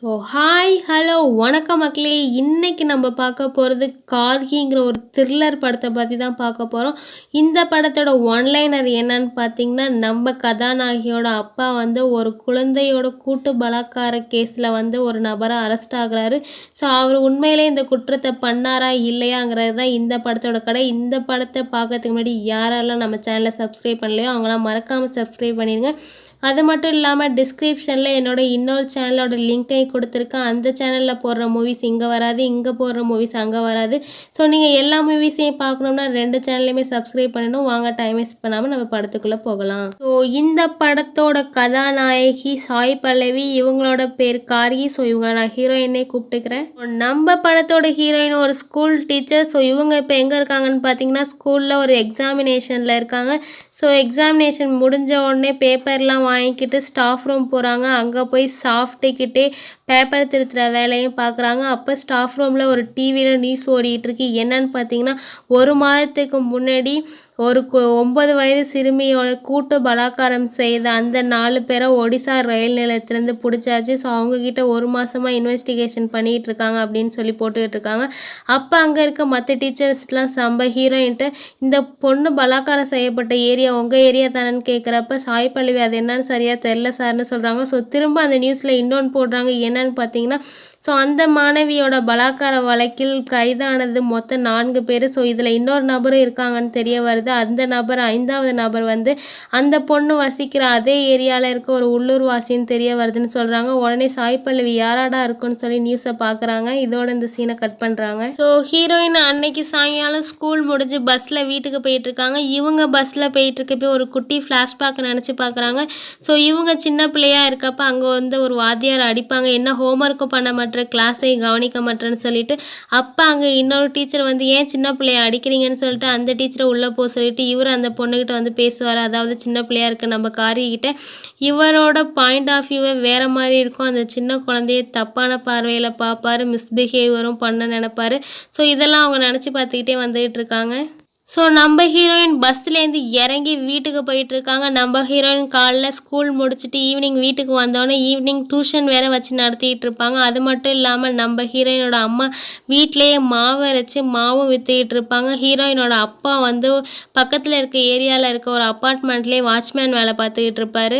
Hi hello வணக்கம் மக்களே. இன்னைக்கு நம்ம பார்க்க போகிறது கார்கிங்கிற ஒரு த்ரில்லர் படத்தை பற்றி தான் பார்க்க போகிறோம். இந்த படத்தோட ஒன்லைனர் என்னன்னு பார்த்தீங்கன்னா, நம்ம கதாநாயகியோட அப்பா ஒரு குழந்தையோட கூட்டு பலாத்கார கேஸில் ஒரு நபரை அரெஸ்ட் ஆகுறாரு. ஸோ அவர் உண்மையிலே இந்த குற்றத்தை பண்ணாரா இல்லையாங்கிறது தான் இந்த படத்தோட கதை. இந்த படத்தை பார்க்கறதுக்கு முன்னாடி யாரெல்லாம் நம்ம சேனலை சப்ஸ்கிரைப் பண்ணலையோ அவங்களாம் மறக்காமல் சப்ஸ்கிரைப் பண்ணிடுங்க. அது மட்டும் இல்லாமல் டிஸ்கிரிப்ஷனில் என்னோட இன்னொரு சேனலோட லிங்க்கை கொடுத்துருக்கேன். அந்த சேனலில் போடுற மூவிஸ் இங்கே வராது, இங்கே போடுற மூவிஸ் அங்கே வராது. ஸோ நீங்கள் எல்லா மூவிஸையும் பார்க்கணுன்னா 2 சேனல்லையுமே சப்ஸ்கிரைப் பண்ணணும். வாங்க டைம் வேஸ்ட் பண்ணாமல் நம்ம படத்துக்குள்ளே போகலாம். ஸோ இந்த படத்தோட கதாநாயகி சாய் பல்லவி, இவங்களோட பேர் கார்கி. ஸோ இவங்களை நான் ஹீரோயினே கூப்பிட்டுக்கிறேன். நம்ம படத்தோட ஹீரோயின் ஒரு ஸ்கூல் டீச்சர். ஸோ இவங்க இப்போ எங்கே இருக்காங்கன்னு பார்த்தீங்கன்னா, ஸ்கூலில் ஒரு எக்ஸாமினேஷனில் இருக்காங்க. ஸோ எக்ஸாமினேஷன் முடிஞ்ச உடனே பேப்பர்லாம் வாங்கிக்கிட்டு ஸ்டாஃப் ரூம் போகிறாங்க. அங்கே போய் சாப்பிட்டுக்கிட்டே பேப்பர் திருத்துற வேலையும் பார்க்குறாங்க. அப்போ ஸ்டாஃப் ரூமில் ஒரு டிவியில் நியூஸ் ஓடிட்டுருக்கு. என்னன்னு பார்த்தீங்கன்னா, 1 மாதத்துக்கு முன்னாடி ஒரு 9 வயது சிறுமியோட கூட்டு பலாத்காரம் செய்த அந்த 4 பேரை ஒடிசா ரயில் நிலையத்திலேருந்து பிடிச்சாச்சு. ஸோ அவங்கக்கிட்ட 1 மாதமாக இன்வெஸ்டிகேஷன் பண்ணிகிட்டு இருக்காங்க அப்படின்னு சொல்லி போட்டுக்கிட்டு இருக்காங்க. அப்போ அங்கே இருக்க மற்ற டீச்சர்ஸ்லாம் நம்ம ஹீரோயின்ட்டு, இந்த பொண்ணு பலாத்காரம் செய்யப்பட்ட ஏரியா உங்கள் ஏரியா தானேன்னு கேட்குறப்ப சாய் பல்லவி அது என்னன்னு சரியாக தெரில சார்னு சொல்கிறாங்க. ஸோ திரும்ப அந்த நியூஸில் இன்னொன்று போடுறாங்க. என்னன்னு பார்த்தீங்கன்னா, ஸோ அந்த மாணவியோட பலாத்கார வழக்கில் கைதானது மொத்தம் 4 பேர். ஸோ இதில் இன்னொரு நபரும் இருக்காங்கன்னு தெரிய வருது. அந்த நபர் 5வது நபர் அந்த பொண்ணு வசிக்கிற அதே ஏரியாவில் இருக்க ஒரு உள்ளூர்வாசின்னு தெரிய வருதுன்னு சொல்கிறாங்க. உடனே சாய் பல்லவி யாராடா இருக்குன்னு சொல்லி நியூஸை பார்க்குறாங்க. இதோட இந்த சீனை கட் பண்ணுறாங்க. ஸோ ஹீரோயின் அன்னைக்கு சாயங்காலம் ஸ்கூல் முடிஞ்சு பஸ்ஸில் வீட்டுக்கு போயிட்டுருக்காங்க. இவங்க பஸ்ஸில் போயிட்டுருக்கப்போ ஒரு குட்டி ஃப்ளாஷ்பேக் நினச்சி பார்க்குறாங்க. ஸோ இவங்க சின்ன பிள்ளையாக இருக்கப்போ அங்கே ஒரு வாத்தியார் அடிப்பாங்க. என்ன ஹோம்ஒர்க்கும் பண்ண மாட்டேன், கிளாஸை கவனிக்க மாட்டேன்னு சொல்லிட்டு. அப்போ அங்கே இன்னொரு டீச்சர் ஏன் சின்ன பிள்ளைய அடிக்கிறீங்கன்னு சொல்லிட்டு அந்த டீச்சரை உள்ளே போக சொல்லிட்டு இவர் அந்த பொண்ணுக்கிட்ட பேசுவார். அதாவது சின்ன பிள்ளையா இருக்க நம்ம காரிக்கிட்ட இவரோட பாயிண்ட் ஆஃப் வியூவே வேறு மாதிரி இருக்கும். அந்த சின்ன குழந்தைய தப்பான பார்வையில் பார்ப்பார், மிஸ்பிஹேவியரும் பண்ண நினைப்பார். ஸோ இதெல்லாம் அவங்க நினச்சி பார்த்துக்கிட்டே வந்துகிட்டு இருக்காங்க. ஸோ நம்ம ஹீரோயின் பஸ்லேருந்து இறங்கி வீட்டுக்கு போயிட்டுருக்காங்க. நம்ம ஹீரோயின் காலைல ஸ்கூல் முடிச்சுட்டு ஈவினிங் வீட்டுக்கு வந்தோடனே ஈவினிங் டியூஷன் வேறு வச்சு நடத்திட்டு இருப்பாங்க. அது மட்டும் இல்லாமல் நம்ம ஹீரோயினோட அம்மா வீட்டிலேயே மாவு அரைச்சி மாவும் விற்றுக்கிட்டு இருப்பாங்க. ஹீரோயினோட அப்பா பக்கத்தில் இருக்க ஏரியாவில் இருக்க ஒரு அப்பார்ட்மெண்ட்லேயே வாட்ச்மேன் வேலை பார்த்துக்கிட்டு இருப்பார்.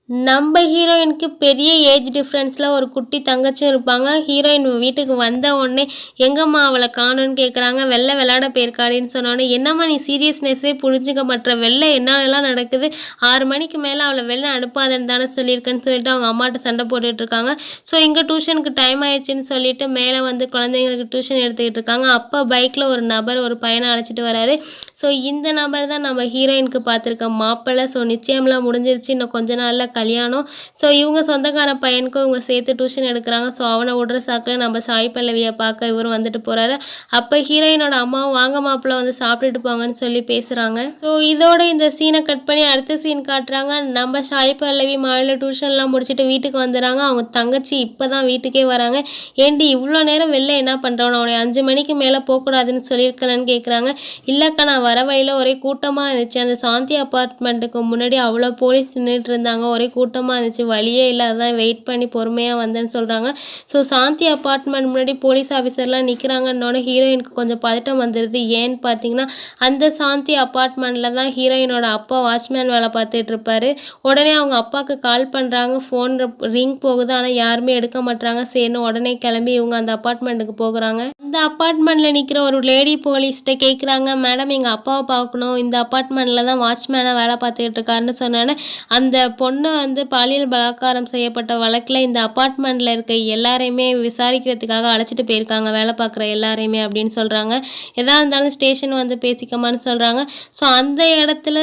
நம்ம ஹீரோயினுக்கு பெரிய ஏஜ் டிஃப்ரென்ஸில் ஒரு குட்டி தங்கச்சியும் இருப்பாங்க. ஹீரோயின் வீட்டுக்கு வந்த உடனே எங்கம்மா அவளை காணும்னு கேட்குறாங்க. வெளில விளையாட போயிருக்காடின்னு சொன்னோடனே, என்னம்மா நீ சீரியஸ்னஸே புரிஞ்சுக்க மாட்டேற, வெளில என்னென்னலாம் நடக்குது, 6 மணிக்கு மேலே அவளை வெளில அனுப்பாதன்னு தானே சொல்லியிருக்கேன்னு சொல்லிட்டு அவங்க அம்மாட்ட சண்டை போட்டுட்ருக்காங்க. ஸோ இங்கே டியூஷனுக்கு டைம் ஆயிடுச்சுன்னு சொல்லிட்டு மேலே குழந்தைங்களுக்கு டியூஷன் எடுத்துக்கிட்டு இருக்காங்க. அப்போ பைக்கில் ஒரு நபர் ஒரு பையனை அழைச்சிட்டு வராரு. ஸோ இந்த நபர் தான் நம்ம ஹீரோயினுக்கு பார்த்துருக்க மாப்பிள்ளை. ஸோ நிச்சயம்லாம் முடிஞ்சிருச்சு, இன்னும் கொஞ்ச நாளில் கல்யாணம். ஸோ இவங்க சொந்தக்கார பையனுக்கும் இவங்க சேர்த்து டியூஷன் எடுக்கிறாங்க. ஸோ அவனை விடுற சாக்கில் நம்ம சாய் பல்லவியை பார்க்க இவரும் வந்துட்டு போகிறாரு. அப்போ ஹீரோயினோட அம்மாவும் வாங்க மாப்பிள்ளை சாப்பிட்டுட்டு போங்கன்னு சொல்லி பேசுகிறாங்க. ஸோ இதோட இந்த சீனை கட் பண்ணி அடுத்த சீன் காட்டுறாங்க. நம்ம சாய் பல்லவி மாலையில் டியூஷன்லாம் முடிச்சுட்டு வீட்டுக்கு வந்துடுறாங்க. அவங்க தங்கச்சி இப்போ தான் வீட்டுக்கே வராங்க. ஏண்டி இவ்வளோ நேரம் வெளில என்ன பண்ணுறோம், அவனை 5 மணிக்கு மேலே போகக்கூடாதுன்னு சொல்லியிருக்கலன்னு கேட்குறாங்க. இல்லைக்கா, நான் வர வழியில் ஒரே கூட்டமாக இருந்துச்சு. அந்த சாந்தி அப்பார்ட்மெண்ட்டுக்கு முன்னாடி அவ்வளோ போலீஸ் நின்றுட்டு இருந்தாங்க. ஒரே கூட்டமாக இருந்துச்சு, வழியே இல்லை, அதான் வெயிட் பண்ணி பொறுமையாக வந்தேன்னு சொல்கிறாங்க. ஸோ சாந்தி அப்பார்ட்மெண்ட் முன்னாடி போலீஸ் ஆஃபீஸர்லாம் நிற்கிறாங்கன்னொன்னே ஹீரோயினுக்கு கொஞ்சம் பதட்டம் வந்துடுது. ஏன்னு பார்த்தீங்கன்னா, அந்த சாந்தி அப்பார்ட்மெண்ட்டில் தான் ஹீரோயினோட அப்பா வாட்ச்மேன் வேலை பார்த்துட்டு இருப்பார். உடனே அவங்க அப்பாவுக்கு கால் பண்ணுறாங்க. ஃபோன் ரிங் போகுது, ஆனால் யாருமே எடுக்க மாட்டாங்க. சரின்னு உடனே கிளம்பி இவங்க அந்த அப்பார்ட்மெண்ட்டுக்கு போகிறாங்க. அந்த அப்பார்ட்மெண்ட்டில் நிற்கிற ஒரு லேடி போலீஸ்கிட்ட கேட்குறாங்க, மேடம் எங்கள் அப்பாவை பார்க்கணும், இந்த அப்பார்ட்மெண்ட்டில் தான் வாட்ச்மேனாக வேலை பார்த்துக்கிட்டு இருக்காருன்னு சொன்னோன்னே, அந்த பொண்ணு பாலியல் பலாத்காரம் செய்யப்பட்ட வழக்கில் இந்த அப்பார்ட்மெண்ட்டில் இருக்க எல்லாரையுமே விசாரிக்கிறதுக்காக அழைச்சிட்டு போயிருக்காங்க, வேலை பார்க்குற எல்லாரையுமே அப்படின்னு சொல்கிறாங்க. எதாக இருந்தாலும் ஸ்டேஷன் பேசிக்கமான்னு சொல்கிறாங்க. ஸோ அந்த இடத்துல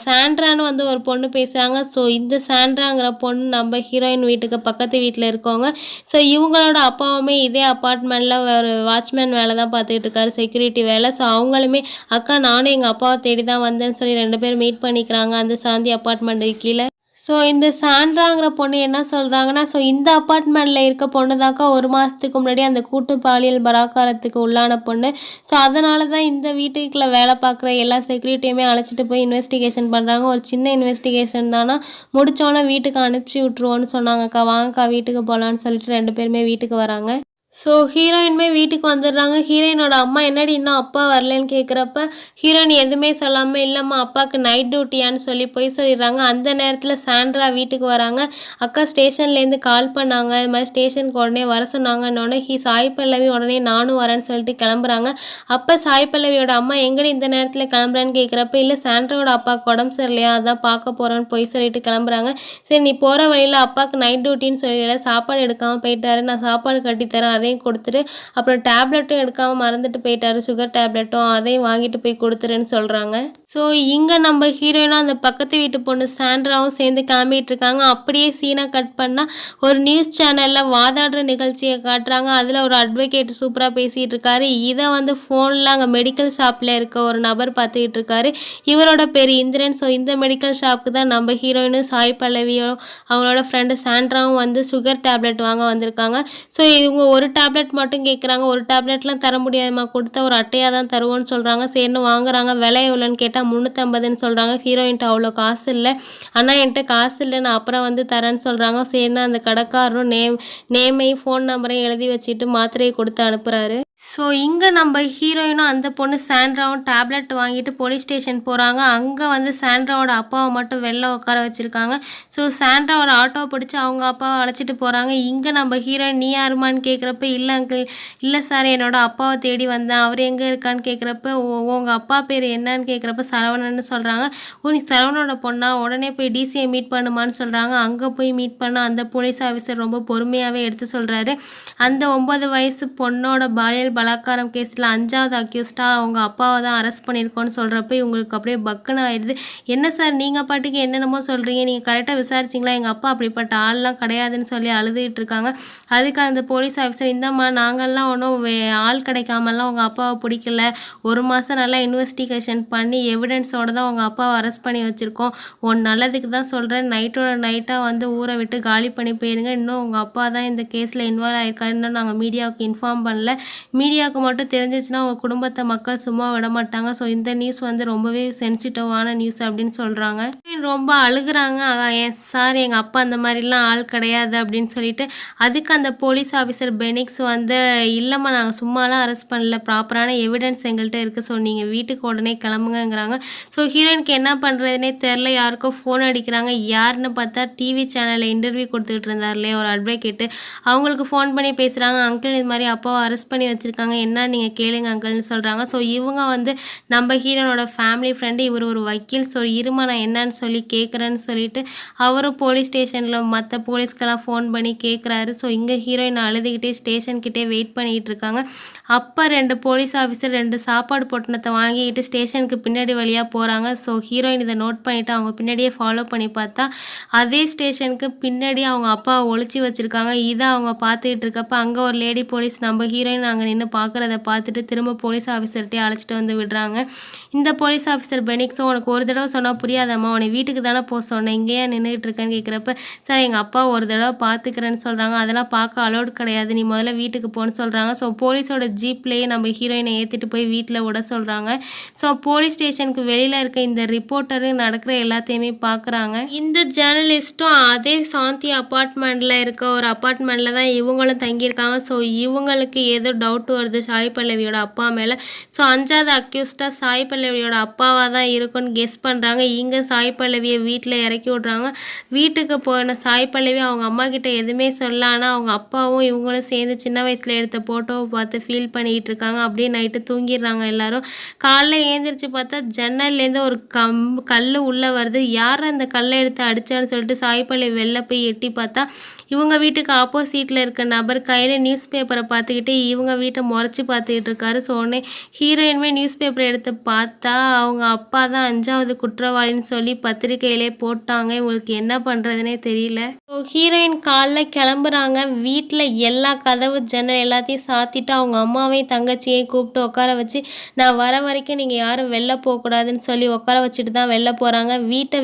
சாண்ட்ரான்னு ஒரு பொண்ணு பேசுகிறாங்க. ஸோ இந்த சாண்ட்ராங்கிற பொண்ணு நம்ம ஹீரோயின் வீட்டுக்கு பக்கத்து வீட்டில் இருக்கவங்க. ஸோ இவங்களோட அப்பாவுமே இதே அப்பார்ட்மெண்ட்டில் ஒரு வாட்ச்மேன் வேலை தான் பார்த்துக்கிட்டு இருக்காரு, செக்யூரிட்டி வேலை. ஸோ அவங்களுமே அக்கா நானும் எங்கள் அப்பாவை தேடி தான் வந்தேன்னு சொல்லி 2 பேரும் மீட் பண்ணிக்கிறாங்க அந்த சாந்தி அப்பார்ட்மெண்ட்டுக்கு கீழே. ஸோ இந்த சாண்ட்ராங்கிற பொண்ணு என்ன சொல்கிறாங்கன்னா, ஸோ இந்த அப்பார்ட்மெண்ட்டில் இருக்க பொண்ணு தான்க்கா 1 மாதத்துக்கு முன்னாடி அந்த கூட்டு பாலியல் பலாத்காரத்துக்கு உள்ளான பொண்ணு. ஸோ அதனால தான் இந்த வீட்டுக்குள்ள வேலை பார்க்குற எல்லா செக்யூரிட்டியுமே அழைச்சிட்டு போய் இன்வெஸ்டிகேஷன் பண்ணுறாங்க. ஒரு சின்ன இன்வெஸ்டிகேஷன் தானா, முடிச்சோன்னே வீட்டுக்கு அனுப்பிச்சி விட்ருவோன்னு சொன்னாங்கக்கா. வாங்கக்கா வீட்டுக்கு போகலான்னு சொல்லிட்டு 2 பேருமே வீட்டுக்கு வராங்க. ஸோ ஹீரோயினுமே வீட்டுக்கு வந்துடுறாங்க. ஹீரோயினோட அம்மா என்னடி இன்னும் அப்பா வரலன்னு கேட்குறப்ப, ஹீரோயின் எதுவுமே சொல்லாமல் இல்லைம்மா அப்பாவுக்கு நைட் டியூட்டியான்னு சொல்லி போய் சொல்லிடுறாங்க. அந்த நேரத்தில் சாண்ட்ரா வீட்டுக்கு வராங்க. அக்கா ஸ்டேஷன்லேருந்து கால் பண்ணாங்க, இது மாதிரி ஸ்டேஷனுக்கு உடனே வர சொன்னாங்கன்னொடனே சாய் பல்லவி உடனே நானும் வரேன்னு சொல்லிட்டு கிளம்புறாங்க. அப்போ சாய் பல்லவியோட அம்மா எங்கடி இந்த நேரத்தில் கிளம்புறான்னு கேட்குறப்ப, இல்லை சாண்ட்ராவோட அப்பாவுக்கு உடம்பு சரியில்லையா அதான் பார்க்க போகிறோன்னு போய் சொல்லிட்டு கிளம்புறாங்க. சரி நீ போகிற வழியில் அப்பாவுக்கு நைட் டியூட்டின்னு சொல்லல, சாப்பாடு எடுக்காமல் போயிட்டாரு, நான் சாப்பாடு கட்டித்தரேன் அதையும் கொடுத்துட்டு, அப்புறம் டேப்லெட்டும் எடுக்காமல் மறந்துட்டு போயிட்டாரு, சுகர் டேப்லெட்டும் அதையும் வாங்கிட்டு போய் கொடுத்துருன்னு சொல்கிறாங்க. ஸோ இங்கே நம்ம ஹீரோயினாக அந்த பக்கத்து வீட்டு பொண்ணு சாண்ட்ராவும் சேர்ந்து கிளம்பிட்டு இருக்காங்க. அப்படியே சீனை கட் பண்ணால் ஒரு நியூஸ் சேனலில் வாதாடுற நிகழ்ச்சியை காட்டுறாங்க. அதில் ஒரு அட்வொகேட் சூப்பராக பேசிகிட்டு இருக்காரு. இதை வந்து ஃபோனில் அங்கே மெடிக்கல் ஷாப்பில் இருக்க ஒரு நபர் பார்த்துக்கிட்டு இருக்காரு. இவரோட பேர் இந்திரன். ஸோ இந்த மெடிக்கல் ஷாப்புக்கு தான் நம்ம ஹீரோயினும் சாய் பல்லவியும் அவங்களோட ஃப்ரெண்டு சாண்ட்ராவும் வந்து சுகர் டேப்லெட் வாங்க வந்திருக்காங்க. ஸோ இவங்க ஒரு டேப்லெட் மட்டும் கேட்குறாங்க. ஒரு டேப்லெட்லாம் தர முடியாதுமா, கொடுத்தா ஒரு அட்டையாக தான் தருவோன்னு சொல்கிறாங்க. சரின்னு வாங்குறாங்க. விலை எவ்வளோன்னு கேட்டால் 350ன்னு சொல்கிறாங்க. ஹீரோயின்ட்ட அவ்வளோ காசு இல்லை, ஆனால் என்கிட்ட காசு இல்லை, நான் அப்புறம் வந்து தரேன்னு சொல்கிறாங்க. சரின்னு அந்த கடைக்காரரும் நேமையும் ஃபோன் நம்பரையும் எழுதி வச்சுட்டு மாத்திரையை கொடுத்து அனுப்புகிறாரு. ஸோ இங்கே நம்ம ஹீரோயினும் அந்த பொண்ணு சாண்ட்ராவும் டேப்லெட் வாங்கிட்டு போலீஸ் ஸ்டேஷன் போகிறாங்க. அங்கே வந்து சாண்ட்ராவோட அப்பாவை மட்டும் வெளில உட்கார வச்சுருக்காங்க. ஸோ சாண்ட்ரா ஒரு ஆட்டோ பிடிச்சி அவங்க அப்பாவை அழைச்சிட்டு போகிறாங்க. இங்கே நம்ம ஹீரோயின் நீ யாருமான்னு கேட்குறப்ப, இல்லை அங்கிள், இல்லை சார் என்னோட அப்பாவை தேடி வந்தேன், அவர் எங்கே இருக்கான்னு கேட்குறப்ப, உங்கள் அப்பா பேர் என்னன்னு கேட்குறப்ப சரவணன்னு சொல்கிறாங்க. ஓ நீ சரவணோட பொண்ணா, உடனே போய் டிசியை மீட் பண்ணுமான்னு சொல்கிறாங்க. அங்கே போய் மீட் பண்ண அந்த போலீஸ் ஆஃபீஸர் ரொம்ப பொறுமையாகவே எடுத்து சொல்கிறாரு. அந்த 9 வயசு பொண்ணோட பாலியல் பலாத்காரம் கேஸில் 5வது அக்யூஸ்டாக அவங்க அப்பாவை தான் அரெஸ்ட் பண்ணியிருக்கோன்னு சொல்கிறப்ப இவங்களுக்கு அப்படியே பக்குன்னு ஆயிடுது. என்ன சார் நீங்கள் பாட்டுக்கு என்னென்னமோ சொல்கிறீங்க, நீங்கள் கரெக்டாக விசாரிச்சிங்களா, எங்கள் அப்பா அப்படிப்பட்ட ஆள்லாம் கிடையாதுன்னு சொல்லி அழுதுகிட்டு இருக்காங்க. அதுக்கு அந்த போலீஸ் ஆஃபீஸர், இந்தம்மா நாங்கள்லாம் ஒன்றும் ஆள் கிடைக்காமலாம் உங்கள் அப்பாவை பிடிக்கல, 1 மாதம் நல்லா இன்வெஸ்டிகேஷன் பண்ணி எவிடன்ஸோடு தான் உங்கள் அப்பாவை அரெஸ்ட் பண்ணி வச்சுருக்கோம், உன் நல்லதுக்கு தான் சொல்கிறேன், நைட்டோட நைட்டாக வந்து ஊரை விட்டு காலி பண்ணி போயிருங்க, இன்னும் உங்கள் அப்பா தான் இந்த கேஸில் இன்வால்வ் ஆகிருக்காரு, இன்னும் நாங்கள் மீடியாவுக்கு இன்ஃபார்ம் பண்ணல, மீடியாவுக்கு மட்டும் தெரிஞ்சிச்சுன்னா உங்கள் குடும்பத்தை மக்கள் சும்மா விட மாட்டாங்க, ஸோ இந்த நியூஸ் வந்து ரொம்பவே சென்சிட்டிவான நியூஸ் அப்படின்னு சொல்கிறாங்க. ரொம்ப அழுகுறாங்க. என் சார் எங்கள் அப்பா அந்த மாதிரிலாம் ஆள் கிடையாது அப்படின்னு சொல்லிட்டு, அதுக்கு அந்த போலீஸ் ஆஃபீஸர் பெனிக்ஸ் வந்து, இல்லைம்மா நாங்கள் சும்மாலாம் அரெஸ்ட் பண்ணல, ப்ராப்பரான எவிடன்ஸ் எங்கள்கிட்ட இருக்குது, ஸோ நீங்கள் வீட்டுக்கு உடனே கிளம்புங்கிறாங்க. ஸோ ஹீரோயினுக்கு என்ன பண்ணுறதுனே தெரில, யாருக்கோ ஃபோன் அடிக்கிறாங்க. யாருன்னு பார்த்தா டிவி சேனலில் இன்டர்வியூ கொடுத்துக்கிட்டு இருந்தார்லே ஒரு அட்வொகேட்டு, அவங்களுக்கு ஃபோன் பண்ணி பேசுகிறாங்க. அங்கிள் இது மாதிரி அப்பாவை அரெஸ்ட் பண்ணி வச்சுருக்காங்க, என்ன நீங்கள் கேளுங்க அங்கிள்னு சொல்கிறாங்க. ஸோ இவங்க வந்து நம்ம ஹீரோனோட ஃபேமிலி ஃப்ரெண்டு, இவர் ஒரு வக்கீல். ஸோ இருமா நான் என்னன்னு சொல்லி கேட்குறேன்னு சொல்லிட்டு அவரும் போலீஸ் ஸ்டேஷனில் மற்ற போலீஸ்க்கெல்லாம் ஃபோன் பண்ணி கேட்குறாரு. ஸோ இங்கே ஹீரோயின் அழுதுகிட்டே ஸ்டேஷன்கிட்டே வெயிட் பண்ணிகிட்டு இருக்காங்க. அப்போ 2 போலீஸ் ஆஃபீஸர் 2 சாப்பாடு பொட்டணத்தை வாங்கிக்கிட்டு ஸ்டேஷனுக்கு பின்னாடி வழியாக போகிறாங்க. ஸோ ஹீரோயின் இதை நோட் பண்ணிவிட்டு அவங்க பின்னாடியே ஃபாலோ பண்ணி பார்த்தா அதே ஸ்டேஷனுக்கு பின்னாடி அவங்க அப்பாவை ஒளிச்சு வச்சுருக்காங்க. இதை அவங்க பார்த்துக்கிட்டு இருக்கப்போ அங்கே ஒரு லேடி போலீஸ் நம்ம ஹீரோயின் அங்கே நின்று பார்க்குறத பார்த்துட்டு திரும்ப போலீஸ் ஆஃபீஸர்கிட்டே அழைச்சிட்டு வந்து விடுறாங்க. இந்த போலீஸ் ஆஃபீஸர் பெனிக்ஸும், உனக்கு ஒரு தடவை சொன்னால் புரியாதம்மா, உன்னை வீட்டுக்கு தானே போக சொன்னேன், இங்கேயே நின்றுட்டு இருக்கேன்னு கேட்குறப்ப, சார் எங்கள் அப்பா ஒரு தடவை பார்த்துக்கிறேன்னு சொல்கிறாங்க, அதெல்லாம் பார்க்க அலோடு கிடையாது, நீ முதல்ல வீட்டுக்கு போன்னு சொல்கிறாங்க. ஸோ போலீஸோட ஜீப்லேயே நம்ம ஹீரோயினை ஏற்றிட்டு போய் வீட்டில் விட சொல்கிறாங்க. ஸோ போலீஸ் ஸ்டேஷனுக்கு வெளியில் இருக்க இந்த ரிப்போர்ட்டரு நடக்கிற எல்லாத்தையுமே பார்க்குறாங்க. இந்த ஜேர்னலிஸ்ட்டும் அதே சாந்தி அப்பார்ட்மெண்ட்டில் இருக்க ஒரு அப்பார்ட்மெண்ட்டில் தான் இவங்களும் தங்கியிருக்காங்க. ஸோ இவங்களுக்கு ஏதோ டவுட் வருது சாய் பல்லவியோட அப்பா மேலே. ஸோ 5வது அக்யூஸ்டாக சாய் பல்லவியோட அப்பாவாக தான் இருக்குன்னு கெஸ் பண்ணுறாங்க. இங்கே சாய் பல்லவியை வீட்டில் இறக்கி விட்றாங்க. வீட்டுக்கு போன சாய் பல்லவி அவங்க அம்மா கிட்ட எதுவுமே சொல்ல, ஆனால் அவங்க அப்பாவும் இவங்களும் சேர்ந்து சின்ன வயசில் எடுத்த ஃபோட்டோவை பார்த்து ஃபீல் பண்ணிகிட்டு இருக்காங்க. அப்படியே நைட்டு தூங்கிடுறாங்க எல்லாரும். காலைல ஏந்திரிச்சு பார்த்தா ஜன்னல்லேருந்து ஒரு கல் உள்ளே வருது. யார் அந்த கல்லை எடுத்து அடித்தான்னு சொல்லிட்டு சாய் பல்லவி வெளில போய் எட்டி பார்த்தா இவங்க வீட்டுக்கு ஆப்போசிட்டில் இருக்க நபர் கையில் நியூஸ் பேப்பரை பார்த்துக்கிட்டு இவங்க வீட்டை முறைச்சி பார்த்துக்கிட்டு இருக்காரு. ஸோ உடனே ஹீரோயினுமே நியூஸ் பேப்பர் எடுத்து பார்த்தா அவங்க அப்பா தான் 5வது குற்றவாளின்னு சொல்லி பத்திரிக்கையிலே போட்டாங்க. இவங்களுக்கு என்ன பண்ணுறதுனே தெரியல. ஸோ ஹீரோயின் காலைல கிளம்புறாங்க. வீட்டில் எல்லா கதவு ஜன்னல் எல்லாத்தையும் சாத்திட்டு அவங்க அம்மாவையும் தங்கச்சியையும் கூப்பிட்டு உட்கார வச்சு, நான் வர வரைக்கும் நீங்கள் யாரும் வெளில போகக்கூடாதுன்னு சொல்லி உட்கார வச்சுட்டு தான் வெளில போகிறாங்க. வீட்டை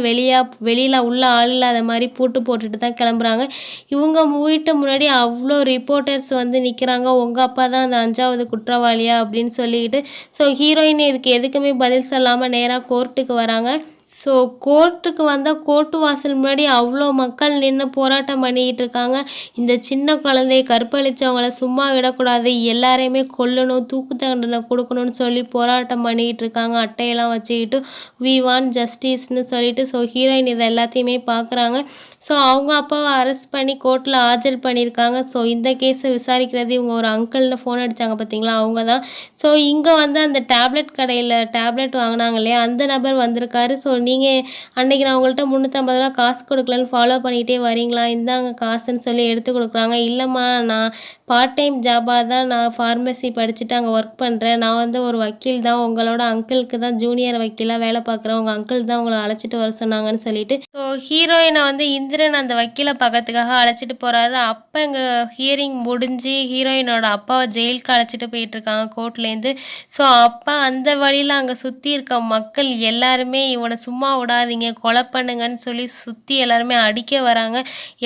வெளியில் உள்ள ஆள் இல்லாத மாதிரி பூட்டு போட்டுட்டு தான் கிளம்புறாங்க. இவங்க வீட்டு முன்னாடி அவ்வளோ ரிப்போர்ட்டர்ஸ் வந்து நிற்கிறாங்க. உங்கள் அப்பா தான் அந்த 5வது குற்றவாளியா அப்படின்னு சொல்லிக்கிட்டு. ஸோ ஹீரோயின் இதுக்கு எதுக்குமே பதில் சொல்லாமல் நேராக கோர்ட்டுக்கு வராங்க. ஸோ கோர்ட்டுக்கு வந்தால் கோர்ட்டு வாசல் முன்னாடி அவ்வளோ மக்கள் நின்று போராட்டம் பண்ணிக்கிட்டு இருக்காங்க. இந்த சின்ன குழந்தைய கற்பழித்தவங்கள சும்மா விடக்கூடாது, எல்லாரையுமே கொல்லணும், தூக்கு தண்டனை கொடுக்கணும்னு சொல்லி போராட்டம் பண்ணிக்கிட்டு இருக்காங்க. அட்டையெல்லாம் வச்சுக்கிட்டு வி வாண்ட் ஜஸ்டிஸ்னு சொல்லிட்டு. ஸோ ஹீரோயின் இதை எல்லாத்தையுமே பார்க்குறாங்க. ஸோ அவங்க அப்பாவை அரெஸ்ட் பண்ணி கோர்ட்டில் ஆஜர் பண்ணியிருக்காங்க. ஸோ இந்த கேஸை விசாரிக்கிறது இவங்க ஒரு அங்கிள்னு ஃபோன் அடித்தாங்க பார்த்தீங்களா, அவங்க தான். ஸோ இங்கே வந்து அந்த டேப்லெட் கடையில் டேப்லெட் வாங்கினாங்க இல்லையா, அந்த நபர் வந்திருக்காரு. ஸோ நீங்கள் அன்றைக்கி நான் உங்கள்கிட்ட 350 ரூபா காசு கொடுக்கலன்னு ஃபாலோ பண்ணிகிட்டே வரீங்களா, இந்தாங்க காசுன்னு சொல்லி எடுத்து கொடுக்குறாங்க. இல்லைம்மா, நான் பார்ட் டைம் ஜாபாக தான் நான் ஃபார்மசி படிச்சுட்டு அங்கே ஒர்க் பண்ணுறேன். நான் வந்து ஒரு வக்கீல் தான், உங்களோட அங்கிளுக்கு தான் ஜூனியர் வக்கீலாக வேலை பார்க்குறேன், உங்கள் அங்கிள் தான் உங்களை அழைச்சிட்டு வர சொன்னாங்கன்னு சொல்லிட்டு. ஸோ ஹீரோயினை வந்து இந்திரன் அந்த வக்கீலை பார்க்கறதுக்காக அழைச்சிட்டு போகிறாரு. அப்போ இங்கே ஹியரிங் முடிஞ்சு ஹீரோயினோட அப்பாவை ஜெயிலுக்கு அழைச்சிட்டு போயிட்டுருக்காங்க கோர்ட்லேருந்து. ஸோ அப்பா அந்த வழியில் அங்கே சுற்றி இருக்க மக்கள் எல்லாருமே இவனை சும்மா விடாதீங்க, கொலை பண்ணுங்கன்னு சொல்லி சுற்றி எல்லாருமே அடிக்க வராங்க.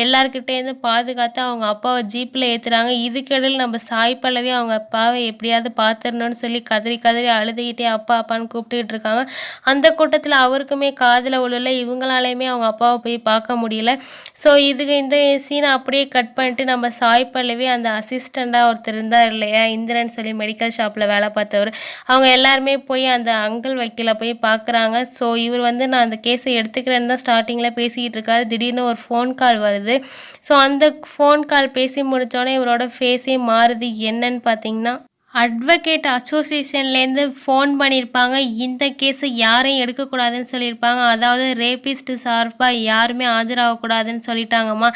எல்லாருக்கிட்டேருந்து பாதுகாத்து அவங்க அப்பாவை ஜீப்பில் ஏற்றுறாங்க. இதுக்கிடையில் நம்ம சாய் பல்லவி அவங்க அப்பாவை எப்படியாவது பார்த்துடணும்னு சொல்லி கதறி கதறி அழுதுகிட்டே அப்பா அப்பான்னு கூப்பிட்டுக்கிட்டு இருக்காங்க. அந்த கூட்டத்தில் அவருக்குமே காதில் உள்ள இவங்களாலையுமே அவங்க அப்பாவை போய் பார்க்க முடியல. ஸோ இந்த சீனை அப்படியே கட் பண்ணிட்டு நம்ம சாய் பல்லவி அந்த அசிஸ்டண்ட்டாக ஒருத்தர் இருந்தார் இல்லையா, இந்திரன் சொல்லி மெடிக்கல் ஷாப்பில் வேலை பார்த்தவர், அவங்க எல்லாருமே போய் அந்த அங்கிள் வக்கீலை போய் பார்க்குறாங்க. ஸோ இவர் வந்து நான் அந்த கேஸை எடுத்துக்கிறேன்னு தான் ஸ்டார்டிங்கில் பேசிக்கிட்டு இருக்காரு. திடீர்னு ஒரு ஃபோன் கால் வருது. ஸோ அந்த ஃபோன் கால் பேசி முடித்தோடனே இவரோட ஃபேஸே மாறுது. என்னன்னு பார்த்தீங்கன்னா, அட்வொகேட் அசோசியேஷன்லேருந்து ஃபோன் பண்ணியிருப்பாங்க. இந்த கேஸை யாரையும் எடுக்கக்கூடாதுன்னு சொல்லியிருப்பாங்க. அதாவது ரேபிஸ்ட்டு சார்பாக யாருமே ஆஜராகக்கூடாதுன்னு சொல்லிட்டாங்கம்மா.